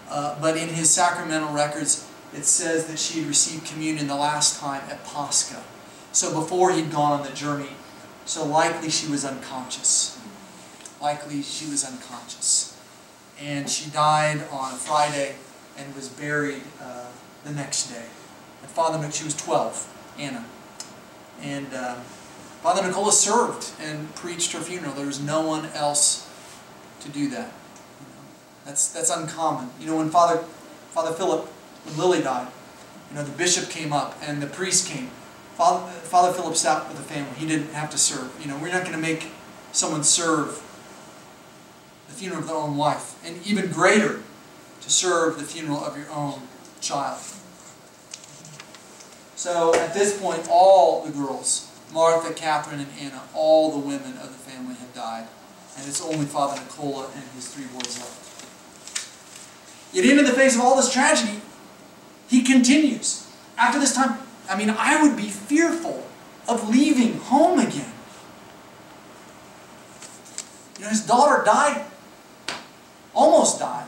but in his sacramental records it says that she had received communion the last time at Pascha. So before he'd gone on the journey, so likely she was unconscious. Likely she was unconscious. And she died on Friday and was buried the next day. And she was 12, Anna. And Father Nicola served and preached her funeral. There was no one else to do that. That's uncommon. You know, when Father Philip, when Lily died, you know, the bishop came up and the priest came. Father Philip sat with the family. He didn't have to serve. You know, we're not going to make someone serve the funeral of their own wife, and even greater, to serve the funeral of your own child. So at this point, all the girls, Martha, Catherine, and Anna, all the women of the family had died, and it's only Father Nicola and his 3 boys left. Yet in the face of all this tragedy, he continues. After this time, I mean, I would be fearful of leaving home again. You know, his daughter died, almost died,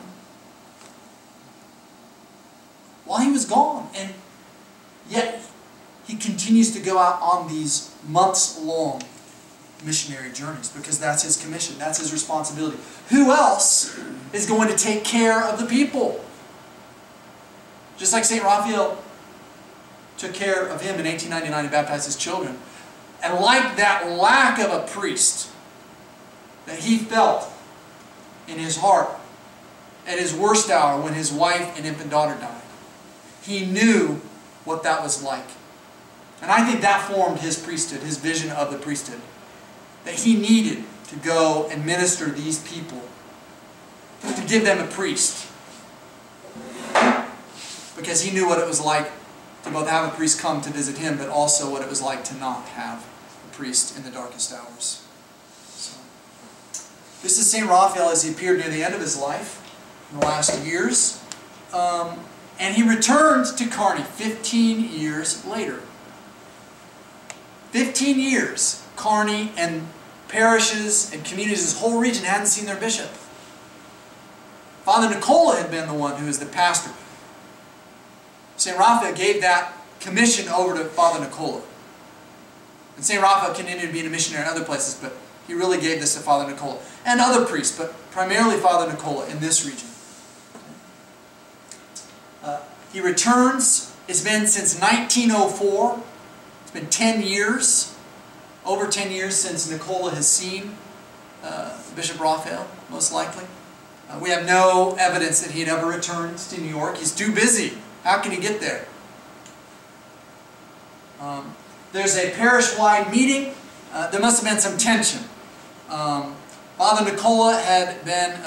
while he was gone. And yet, he continues to go out on these months-long missionary journeys because that's his commission, that's his responsibility. Who else is going to take care of the people? Just like St. Raphael took care of him in 1899 and baptized his children. And like that lack of a priest that he felt in his heart at his worst hour when his wife and infant daughter died, he knew what that was like. And I think that formed his priesthood, his vision of the priesthood. That he needed to go and minister to these people, to give them a priest. Because he knew what it was like to both have a priest come to visit him, but also what it was like to not have a priest in the darkest hours. So, this is St. Raphael as he appeared near the end of his life, in the last years. And he returned to Kearney 15 years later. 15 years, Kearney and parishes and communities, this whole region hadn't seen their bishop. Father Nicola had been the one who was the pastor. St. Raphael gave that commission over to Father Nicola. And St. Raphael continued being a missionary in other places, but he really gave this to Father Nicola. And other priests, but primarily Father Nicola in this region. He returns. It's been since 1904. It's been 10 years, over 10 years since Nicola has seen Bishop Raphael, most likely. We have no evidence that he had ever returned to New York. He's too busy. How can he get there? There's a parish-wide meeting. There must have been some tension. Father Nicola had been,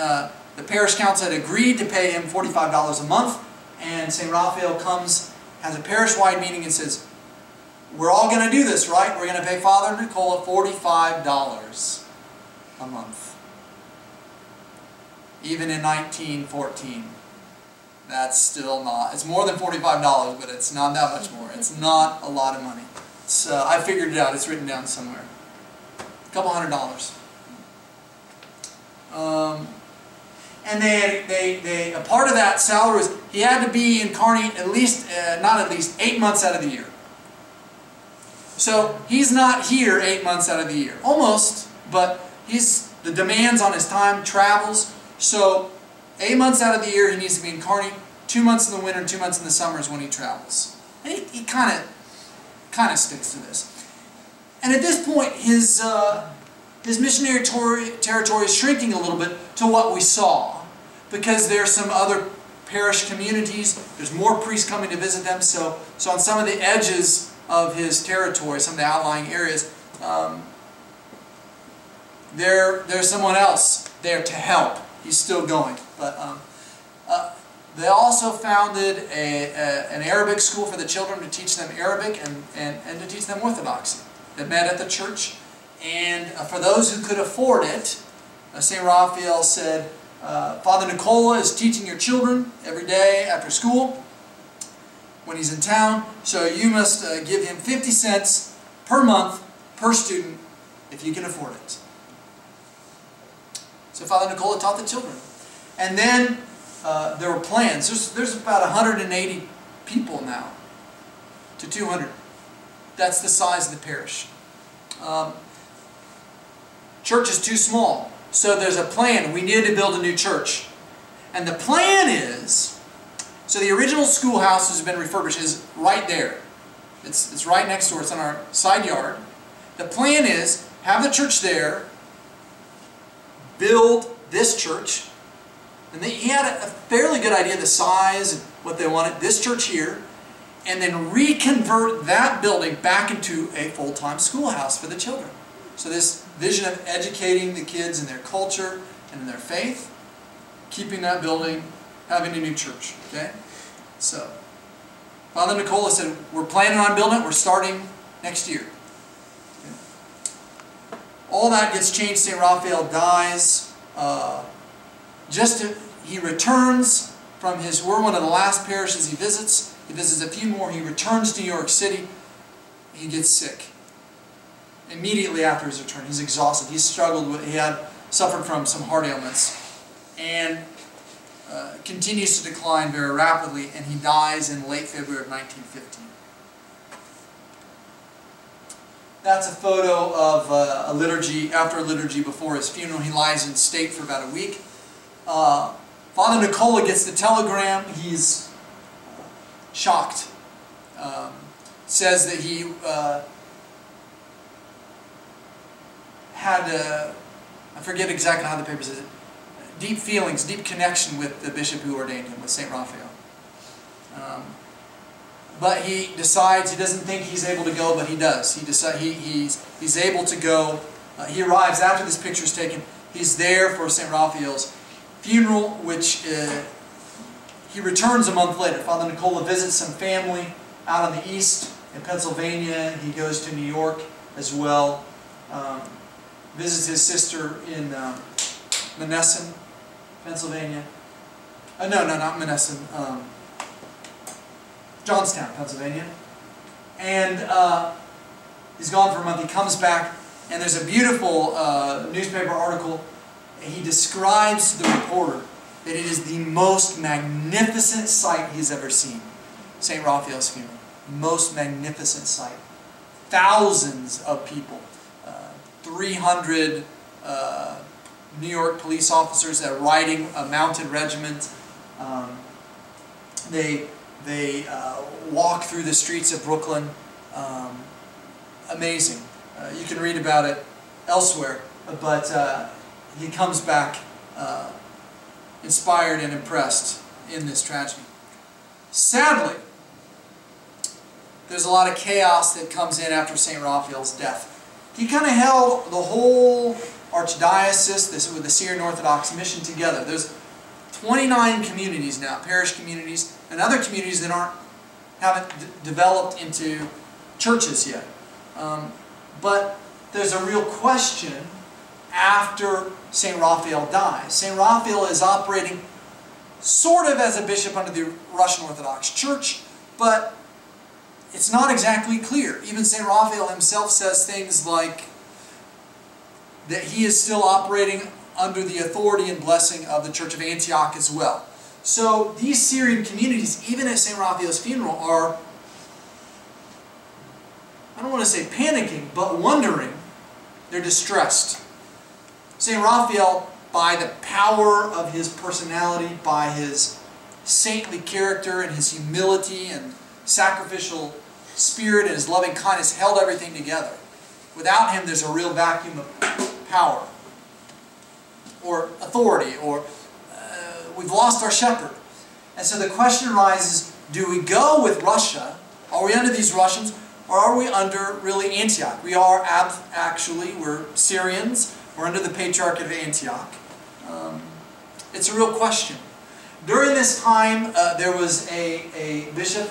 the parish council had agreed to pay him $45 a month, and St. Raphael comes, has a parish-wide meeting and says, we're all going to do this, right? We're going to pay Father Nicola $45 a month. Even in 1914. That's still not, it's more than $45, but it's not that much more. It's not a lot of money. So I figured it out, it's written down somewhere. A couple $100. And a part of that salary was he had to be incarnate at least, not at least, 8 months out of the year. So he's not here 8 months out of the year. Almost, but the demands on his time, travels. So 8 months out of the year he needs to be incarnate. 2 months in the winter and 2 months in the summer is when he travels. And he kind of sticks to this. And at this point his missionary territory is shrinking a little bit to what we saw, because there's some other parish communities, there's more priests coming to visit them, so on some of the edges of his territory, some of the outlying areas, there's someone else there to help. He's still going. But they also founded an Arabic school for the children to teach them Arabic and to teach them Orthodoxy. They met at the church. And for those who could afford it, St. Raphael said, Father Nicola is teaching your children every day after school when he's in town, so you must give him 50 cents per month per student if you can afford it. So Father Nicola taught the children. And then there were plans. There's about 180 people now to 200. That's the size of the parish. Church is too small. So there's a plan. We needed to build a new church. And the plan is, so the original schoolhouse has been refurbished, is right there. It's right next door. It's on our side yard. The plan is, have the church there, build this church. And he had a fairly good idea of the size and what they wanted. This church here. And then reconvert that building back into a full-time schoolhouse for the children. So this vision of educating the kids in their culture and in their faith, keeping that building, having a new church. Okay? So, Father Nicola said, we're planning on building it, we're starting next year. Okay? All that gets changed. St. Raphael dies. He returns from we're one of the last parishes he visits. He visits a few more. He returns to New York City. He gets sick. Immediately after his return, he's exhausted. He had suffered from some heart ailments, and continues to decline very rapidly, and he dies in late February of 1915. That's a photo of a liturgy, after a liturgy before his funeral. He lies in state for about a week. Father Nicola gets the telegram. He's shocked. Says that he had, I forget exactly how the paper says it, deep feelings, deep connection with the bishop who ordained him, with St. Raphael. But he decides, he doesn't think he's able to go, but he does. He's able to go. He arrives after this picture is taken. He's there for St. Raphael's funeral, which he returns a month later. Father Nicola visits some family out on the east in Pennsylvania. He goes to New York as well. Visits his sister in Monessen, Pennsylvania. No, not Monessen. Johnstown, Pennsylvania. And he's gone for a month. He comes back, and there's a beautiful newspaper article. He describes to the reporter that it is the most magnificent sight he's ever seen. St. Raphael's funeral. Most magnificent sight. Thousands of people. 300 New York police officers riding a mounted regiment. They walk through the streets of Brooklyn. Amazing. You can read about it elsewhere, but he comes back inspired and impressed in this tragedy. Sadly, there's a lot of chaos that comes in after St. Raphael's death. He kind of held the whole archdiocese with the Syrian Orthodox mission together. There's 29 communities now, parish communities, and other communities that haven't developed into churches yet. But there's a real question after St. Raphael dies. St. Raphael is operating sort of as a bishop under the Russian Orthodox Church, but it's not exactly clear. Even St. Raphael himself says things like that he is still operating under the authority and blessing of the Church of Antioch as well. So these Syrian communities, even at St. Raphael's funeral, are, I don't want to say panicking, but wondering. They're distressed. St. Raphael, by the power of his personality, by his saintly character and his humility and sacrificial spirit and his loving kindness, held everything together. Without him, there's a real vacuum of power or authority, or we've lost our shepherd. And so the question arises, do we go with Russia? Are we under these Russians? Or are we under really Antioch? We are actually, we're Syrians. We're under the Patriarch of Antioch. It's a real question. During this time, there was a bishop,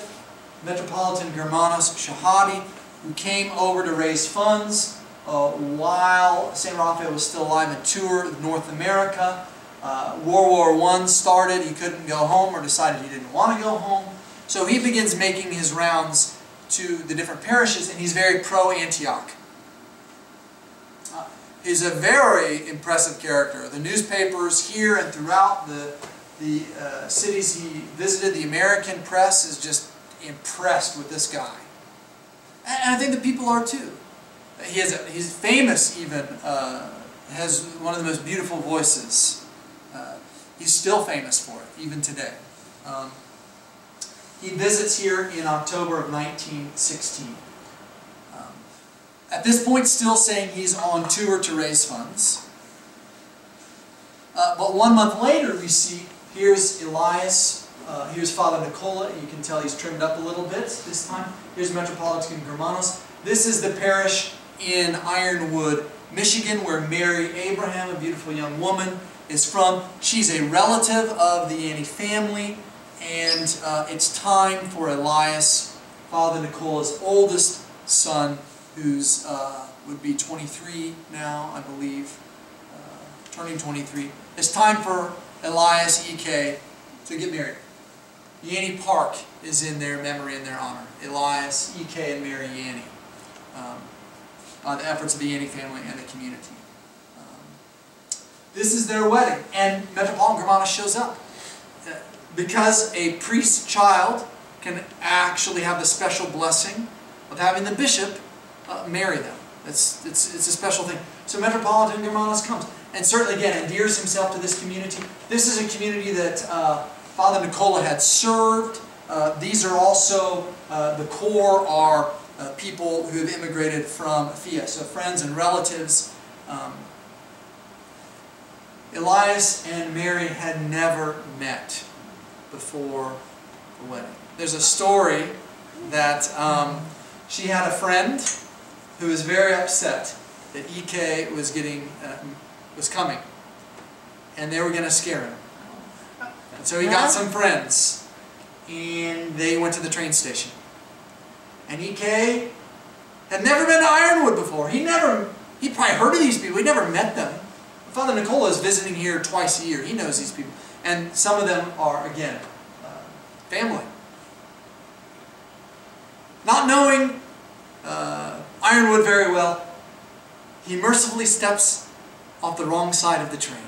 Metropolitan Germanos Shahadi, who came over to raise funds while St. Raphael was still alive and toured North America. World War I started. He couldn't go home, or decided he didn't want to go home. So he begins making his rounds to the different parishes, and he's very pro-Antioch. He's a very impressive character. The newspapers here and throughout the cities he visited, the American press is just impressed with this guy. And I think the people are too. He's famous even, has one of the most beautiful voices. He's still famous for it, even today. He visits here in October of 1916. At this point, still saying he's on tour to raise funds. But 1 month later, we see, here's Elias, here's Father Nicola. You can tell he's trimmed up a little bit this time. Here's Metropolitan Germanos. This is the parish in Ironwood, Michigan, where Mary Abraham, a beautiful young woman, is from. She's a relative of the Yanney family, and it's time for Elias, Father Nicola's oldest son, who's would be 23 now, I believe, turning 23. It's time for Elias E.K. to get married. Yanney Park is in their memory and their honor. Elias E.K. and Mary Yanney. By the efforts of the Yanney family and the community. This is their wedding, and Metropolitan Germanos shows up. Because a priest's child can actually have the special blessing of having the bishop marry them. It's a special thing. So Metropolitan Germanos comes, and certainly again endears himself to this community. This is a community that Father Nicola had served. These are also, the core are people who have immigrated from Thea, so friends and relatives. Elias and Mary had never met before the wedding. There's a story that she had a friend who was very upset that E.K. was coming, and they were going to scare him. And so he got some friends, and they went to the train station. And E.K. had never been to Ironwood before. He probably heard of these people. He never met them. Father Nicola is visiting here twice a year. He knows these people. And some of them are, again, family. Not knowing Ironwood very well, he mercifully steps off the wrong side of the train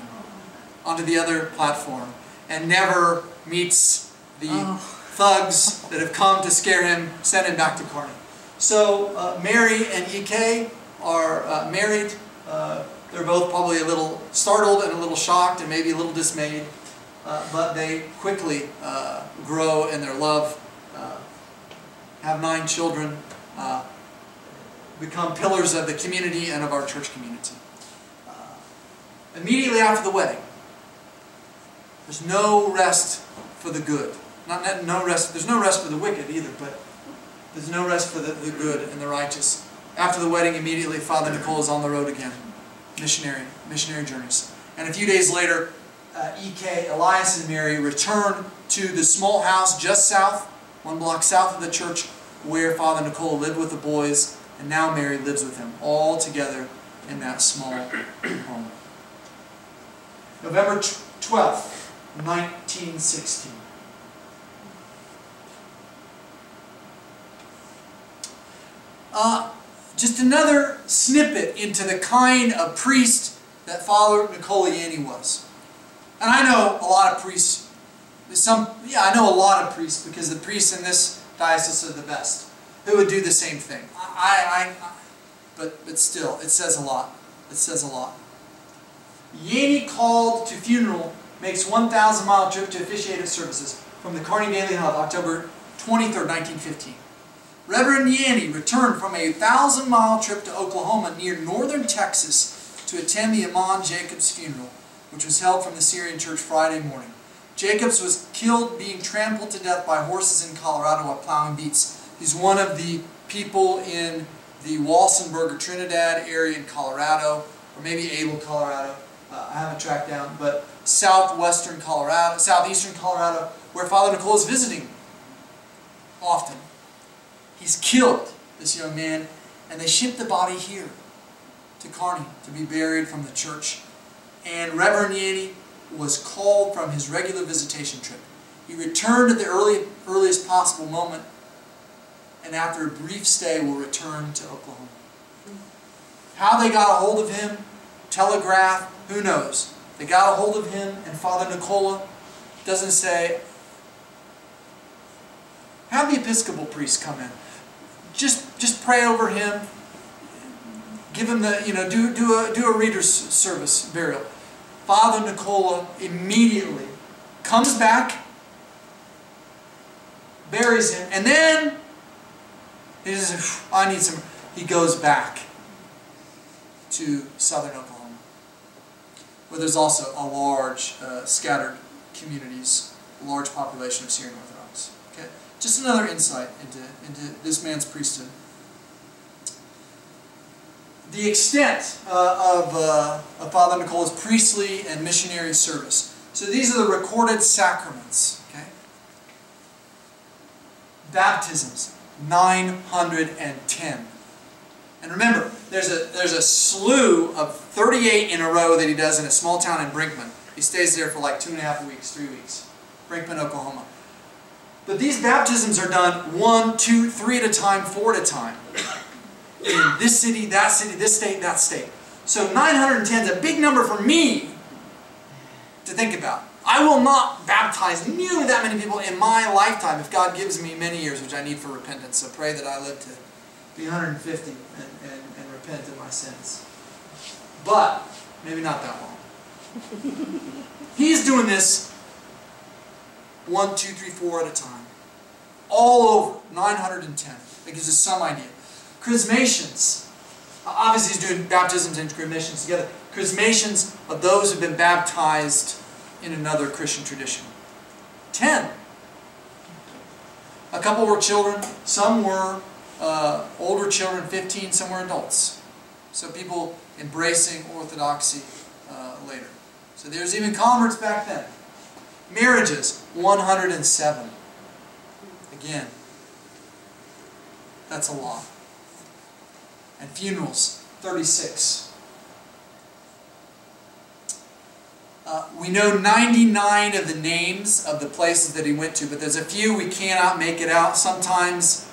onto the other platform and never meets the thugs that have come to scare him, send him back to Kearney. So Mary and E.K. are married. They're both probably a little startled and a little shocked and maybe a little dismayed, but they quickly grow in their love, have 9 children, become pillars of the community and of our church community. Immediately after the wedding, there's no rest for the good. There's no rest for the wicked either, but there's no rest for the good and the righteous. After the wedding, immediately Father Nicola is on the road again. Missionary journeys. And a few days later, E.K., Elias, and Mary return to the small house just south, 1 block south of the church, where Father Nicola lived with the boys, and now Mary lives with him, all together in that small home. November 12th, 1916. Just another snippet into the kind of priest that Father Nicola Yanney was. And I know a lot of priests. I know a lot of priests, because the priests in this diocese are the best, who would do the same thing. But still, it says a lot. It says a lot. Yanney called to funeral makes 1,000-mile trip to officiate at services from the Kearney Daily Health, October 23rd, 1915. Reverend Yanney returned from a 1,000-mile trip to Oklahoma near northern Texas to attend the Imam Jacobs funeral, which was held from the Syrian church Friday morning. Jacobs was killed being trampled to death by horses in Colorado while plowing beets. He's one of the people in the Walsenburg or Trinidad area in Colorado, or maybe Abel, Colorado. I haven't tracked down, but southeastern Colorado, where Father Nicola is visiting often. He's killed this young man, and they shipped the body here to Kearney to be buried from the church. And Reverend Yanney was called from his regular visitation trip. He returned at the earliest possible moment, and after a brief stay will return to Oklahoma. How they got a hold of him, telegraph, who knows? They got a hold of him, and Father Nicola doesn't say, have the Episcopal priest come in. Just pray over him. Give him the, do a reader's service burial. Father Nicola immediately comes back, buries him, and then he says, I need some. He goes back to southern Oklahoma, where there's also a large scattered communities, a large population of Syrian Orthodox. Okay, just another insight into this man's priesthood. The extent of Father Nicola's priestly and missionary service. So these are the recorded sacraments. Okay, baptisms, 910. And remember, there's a slew of 38 in a row that he does in a small town in Brinkman. He stays there for like 2.5 weeks, 3 weeks. Brinkman, Oklahoma. But these baptisms are done 1, 2, 3 at a time, 4 at a time. In this city, this state, that state. So 910 is a big number for me to think about. I will not baptize nearly that many people in my lifetime if God gives me many years, which I need for repentance. So pray that I live to be 150 and repent of my sins. But maybe not that long. He's doing this 1, 2, 3, 4 at a time. All over, 910. That gives us some idea. Chrismations. Obviously he's doing baptisms and chrismations together. Chrismations of those who have been baptized in another Christian tradition. 10. A couple were children. Some were older children, 15. Some were adults. So people embracing orthodoxy later. So there's even converts back then. Marriages, 107. Again, that's a lot. And funerals, 36. We know 99 of the names of the places that he went to, but there's a few we cannot make it out. Sometimes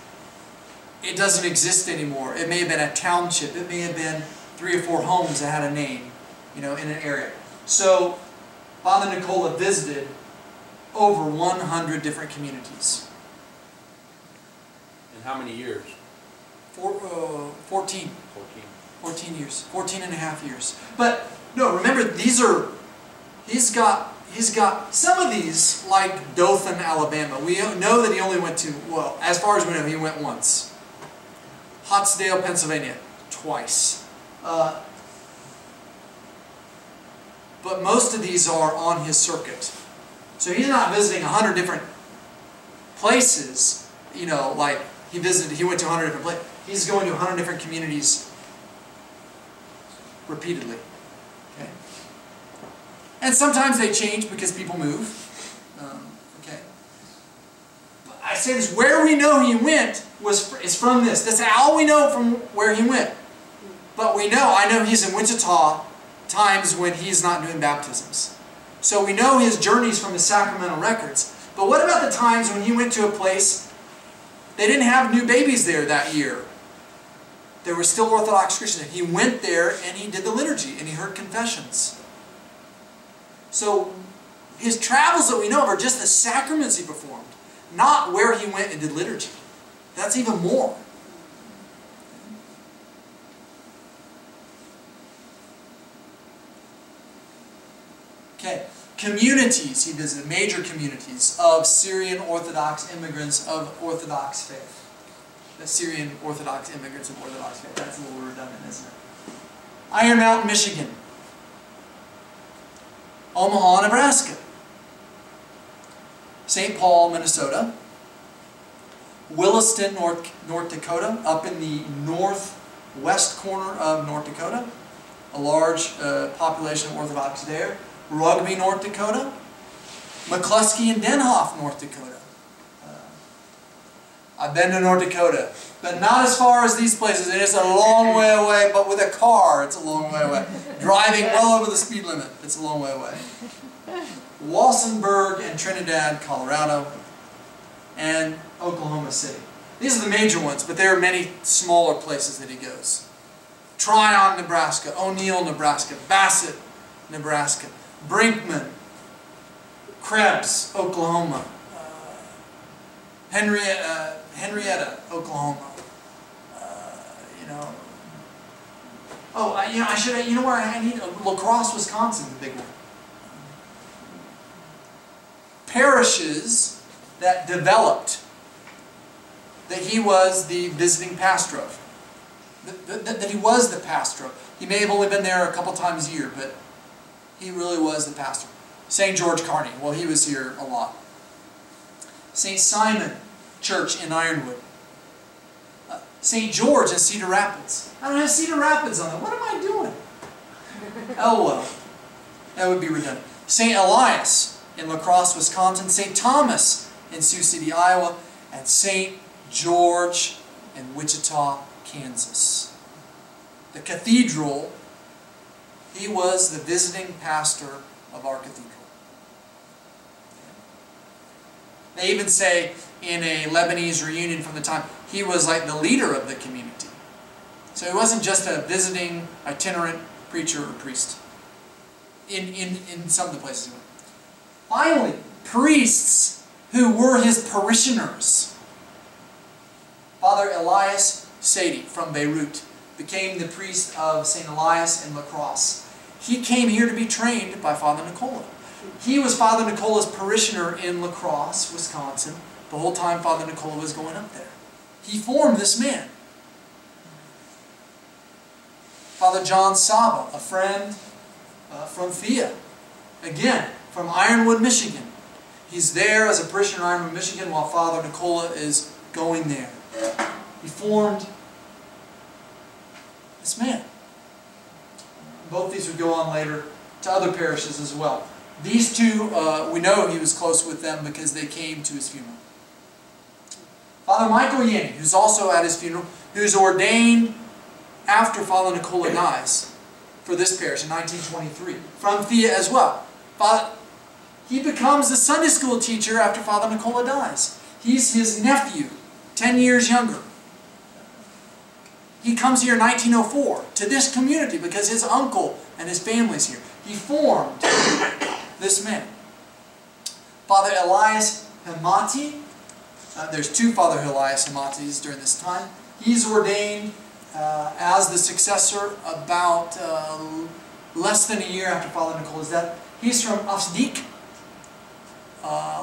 it doesn't exist anymore. It may have been a township. It may have been 3 or 4 homes that had a name, in an area. So Father Nicola visited over 100 different communities. In how many years? 14. 14 years. 14 and a half years. But no, remember, he's got some of these, like Dothan, Alabama. We know that he only went to, well, as far as we know, he went once. Hottsdale, Pennsylvania, twice. But most of these are on his circuit. So he's not visiting 100 different places, like he went to 100 different places. He's going to 100 different communities repeatedly. Okay? And sometimes they change because people move. Okay? But I say this, where we know he went is from this. That's all we know from where he went. But I know he's in Wichita times when he's not doing baptisms. So we know his journeys from his sacramental records. But what about the times when he went to a place, they didn't have new babies there that year? There were still Orthodox Christians. He went there and he did the liturgy and he heard confessions. So his travels that we know of are just the sacraments he performed, not where he went and did liturgy. That's even more. Okay, communities he visited, major communities of Syrian Orthodox immigrants of Orthodox faith. The Syrian Orthodox immigrants of Orthodox faith. That's a little redundant, isn't it? Iron Mountain, Michigan. Omaha, Nebraska. St. Paul, Minnesota. Williston, North Dakota, up in the northwest corner of North Dakota. A large population of Orthodox there. Rugby, North Dakota. McCluskey and Denhoff, North Dakota. I've been to North Dakota, but not as far as these places. It is a long way away, but with a car, it's a long way away. Driving well over the speed limit, it's a long way away. Walsenburg and Trinidad, Colorado, and Oklahoma City. These are the major ones, but there are many smaller places that he goes. Tryon, Nebraska, O'Neill, Nebraska, Bassett, Nebraska, Brinkman, Krebs, Oklahoma, Henrietta, Oklahoma. Where I need La Crosse, Wisconsin, the big one. Parishes that developed that he was the visiting pastor of. That he was the pastor of. He may have only been there a couple times a year, but he really was the pastor. St. George Kearney, well, he was here a lot. St. Simon Church in Ironwood. St. George in Cedar Rapids. I don't have Cedar Rapids on it. What am I doing? Oh well. That would be redundant. St. Elias in La Crosse, Wisconsin. St. Thomas in Sioux City, Iowa. And St. George in Wichita, Kansas. The cathedral, he was the visiting pastor of our cathedral. They even say in a Lebanese reunion from the time, he was like the leader of the community. So he wasn't just a visiting, itinerant preacher or priest. In some of the places he went. Finally, priests who were his parishioners. Father Elias Sadie from Beirut became the priest of St. Elias in La Crosse. He came here to be trained by Father Nicola. He was Father Nicola's parishioner in La Crosse, Wisconsin, the whole time Father Nicola was going up there. He formed this man. Father John Saba, a friend from Thea, again, from Ironwood, Michigan. He's there as a parishioner in Ironwood, Michigan, while Father Nicola is going there. He formed this man. Both these would go on later to other parishes as well. These two, we know he was close with them because they came to his funeral. Father Michael Yanney, who's also at his funeral, who's ordained after Father Nicola dies for this parish in 1923, from Thea as well. He becomes the Sunday school teacher after Father Nicola dies. He's his nephew, 10 years younger. He comes here in 1904 to this community because his uncle and his family's here. He formed this man. Father Elias Hamati, there's two Father Elias Hamatis during this time. He's ordained as the successor about less than a year after Father Nicola's death. He's from Afsdik,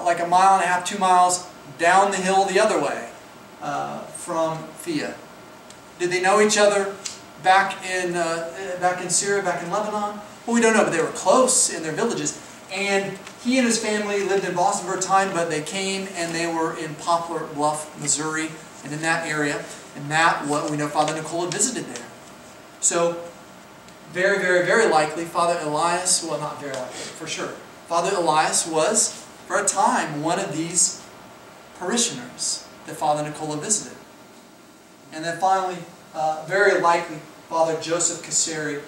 like a mile and a half, 2 miles down the hill the other way from Thea. Did they know each other back in Syria, back in Lebanon? Well, we don't know, but they were close in their villages. And he and his family lived in Boston for a time, but they came and they were in Poplar Bluff, Missouri, and in that area. And that, what we know, Father Nicola visited there. So, very, very, very likely, Father Elias, well, not very likely, for sure. Father Elias was, for a time, one of these parishioners that Father Nicola visited. And then finally, very likely, Father Joseph Casseri,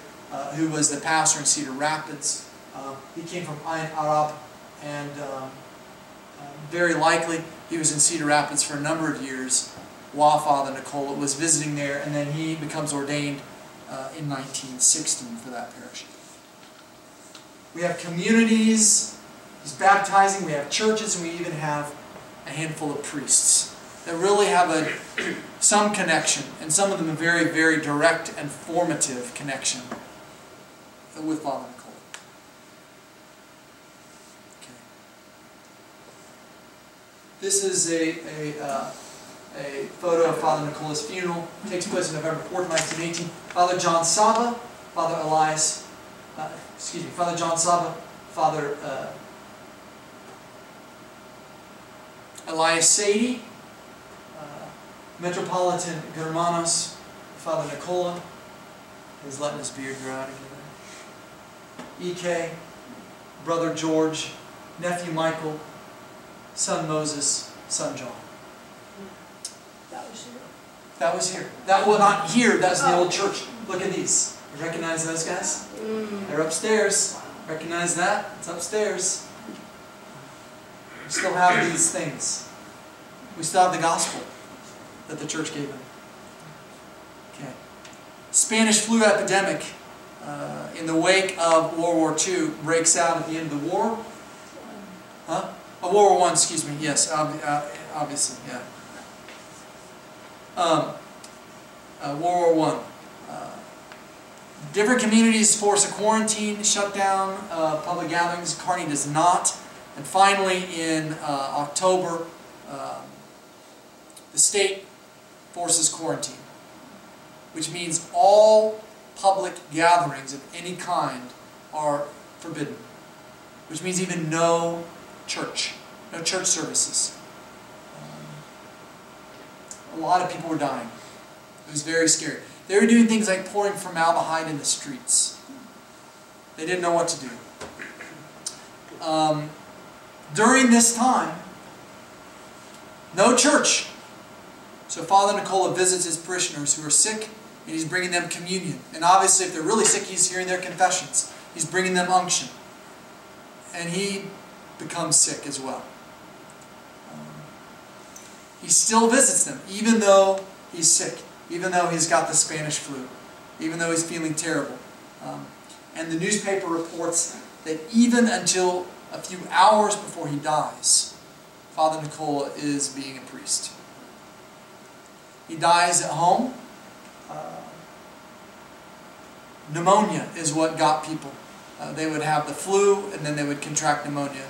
who was the pastor in Cedar Rapids, He came from Ain Arab, and very likely he was in Cedar Rapids for a number of years while Father Nicola was visiting there, and then he becomes ordained in 1916 for that parish. We have communities, he's baptizing, we have churches, and we even have a handful of priests that really have some connection, and some of them a very, very direct and formative connection with Father Nicola. Okay. This is a photo of Father Nicola's funeral. It takes place on November 4th, 1918. Father John Saba, Father Elias, Father John Saba, Father Elias Sadie, Metropolitan Germanos, Father Nicola. He's letting his beard grow out again. E.K., Brother George, Nephew Michael, Son Moses, Son John. That was here. That was here. That was not here, that's the old church. Look at these. You recognize those guys? They're upstairs. Recognize that? It's upstairs. We still have these things. We still have the gospel that the church gave them. Okay. Spanish flu epidemic in the wake of World War II breaks out at the end of the war. Huh? World War I, excuse me. Yes, obviously, yeah. World War I. Different communities force a quarantine, shut down public gatherings. Kearney does not. And finally, in October, the state forces quarantine, which means all public gatherings of any kind are forbidden, which means even no church services. A lot of people were dying. It was very scary. They were doing things like pouring formaldehyde in the streets. They didn't know what to do. During this time, no church. So Father Nicola visits his parishioners who are sick, and he's bringing them communion. And obviously, if they're really sick, he's hearing their confessions. He's bringing them unction. And he becomes sick as well. He still visits them, even though he's sick, even though he's got the Spanish flu, even though he's feeling terrible. And the newspaper reports that even until a few hours before he dies, Father Nicola is being a priest. He dies at home. Pneumonia is what got people. They would have the flu, and then they would contract pneumonia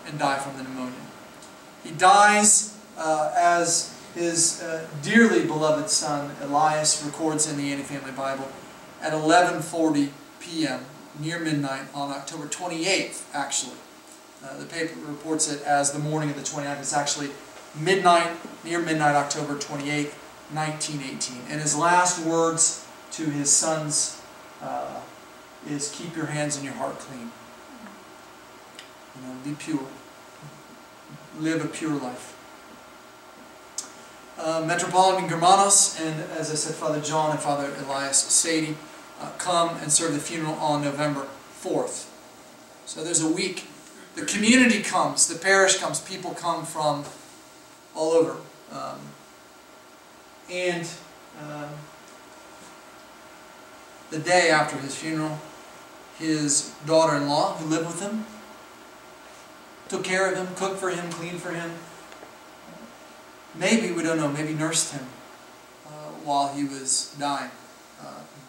and die from the pneumonia. He dies as his dearly beloved son Elias records in the Yanney family Bible at 11:40 p.m. near midnight on October 28th, actually. The paper reports it as the morning of the 29th. It's actually midnight, near midnight, October 28th, 1918. And his last words to his sons is, keep your hands and your heart clean. Be pure. Live a pure life. Metropolitan Germanos and, as I said, Father John and Father Elias Sadie come and serve the funeral on November 4th. So there's a week. The community comes, the parish comes, people come from all over. The day after his funeral, his daughter-in-law, who lived with him, took care of him, cooked for him, cleaned for him. Maybe, we don't know, maybe nursed him while he was dying.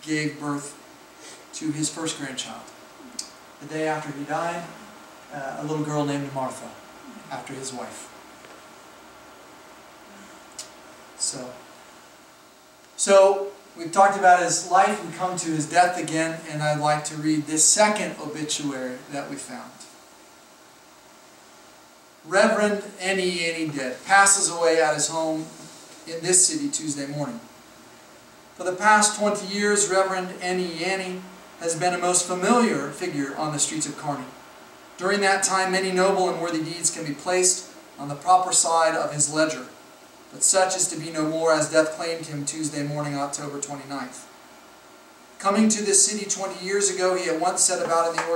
Gave birth to his first grandchild. The day after he died, a little girl named Martha, after his wife. So we've talked about his life. We come to his death again, and I'd like to read this second obituary that we found. Reverend Yanney dead, passes away at his home in this city Tuesday morning. For the past 20 years, Reverend Yanney has been a most familiar figure on the streets of Kearney. During that time, many noble and worthy deeds can be placed on the proper side of his ledger, but such is to be no more, as death claimed him Tuesday morning, October 29th. Coming to this city 20 years ago, he at once set about in the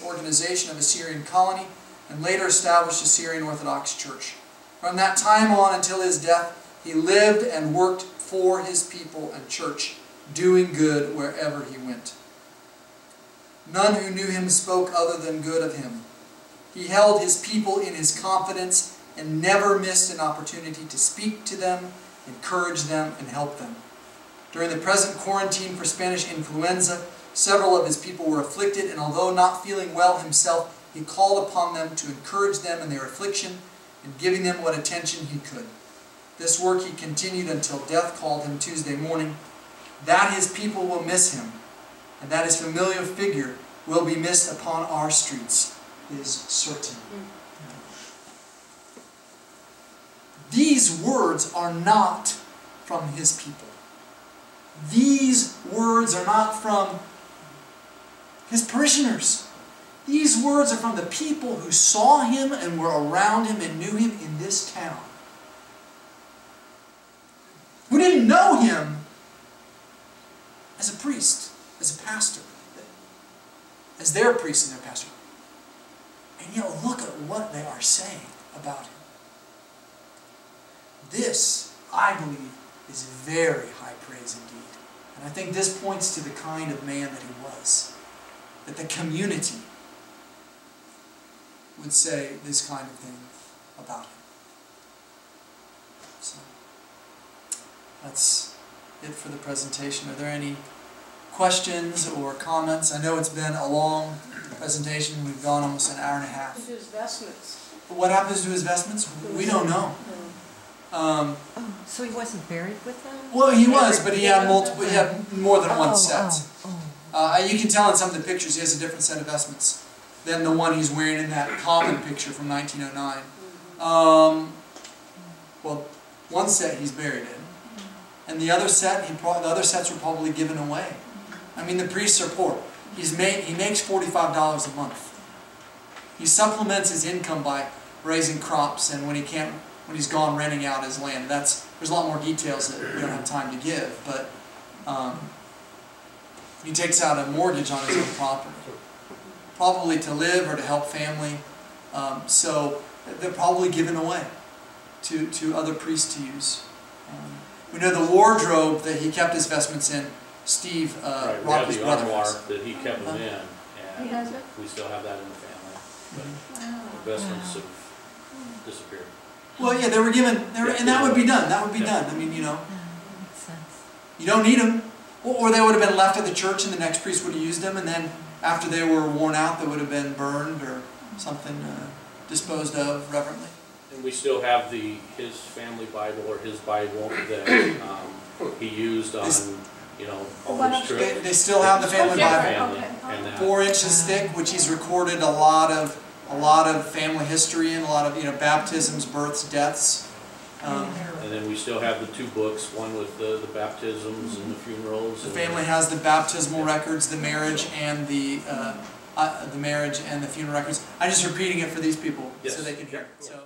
organization of a Syrian colony and later established a Syrian Orthodox church. From that time on until his death, he lived and worked for his people and church, doing good wherever he went. None who knew him spoke other than good of him. He held his people in his confidence and never missed an opportunity to speak to them, encourage them, and help them. During the present quarantine for Spanish influenza, several of his people were afflicted, and although not feeling well himself, he called upon them to encourage them in their affliction and giving them what attention he could. This work he continued until death called him Tuesday morning. That his people will miss him, and that his familiar figure will be missed upon our streets is certain. These words are not from his people. These words are not from his parishioners. These words are from the people who saw him and were around him and knew him in this town. Who didn't know him as a priest, as a pastor, as their priest and their pastor. And yet look at what they are saying about him. This, I believe, is very high praise indeed. And I think this points to the kind of man that he was. That the community would say this kind of thing about him. So, that's it for the presentation. Are there any questions or comments? I know it's been a long presentation. We've gone almost an hour and a half. To his vestments. But what happens to his vestments? We don't know. So he wasn't buried with them? Well, he was, but he had multiple. He had more than one set. You can tell in some of the pictures he has a different set of vestments than the one he's wearing in that common picture from 1909. Well, one set he's buried in, and the other set, the other sets were probably given away. I mean, the priests are poor. He makes $45 a month. He supplements his income by raising crops, and when he's gone renting out his land. There's a lot more details that we don't have time to give, but he takes out a mortgage on his own property, probably to live or to help family. So they're probably given away to other priests to use. We know the wardrobe that he kept his vestments in. Steve, Rocky's brother, has that he kept them in, and He has it? we still have that in the family. But the vestments have disappeared. Well, yeah, they were given, and that would be done. That would be done. I mean, you know, you don't need them, or they would have been left at the church, and the next priest would have used them, and then after they were worn out, they would have been burned or something disposed of reverently. And we still have his family Bible, or his Bible, that he used on, all his trips. They still have the family Bible, And 4 inches thick, which he's recorded a lot of family history and a lot of baptisms, births, deaths. And then we still have the 2 books, one with the baptisms and the funerals. The family has the baptismal records, the marriage and the funeral records. I'm just repeating it for these people so they can hear. So.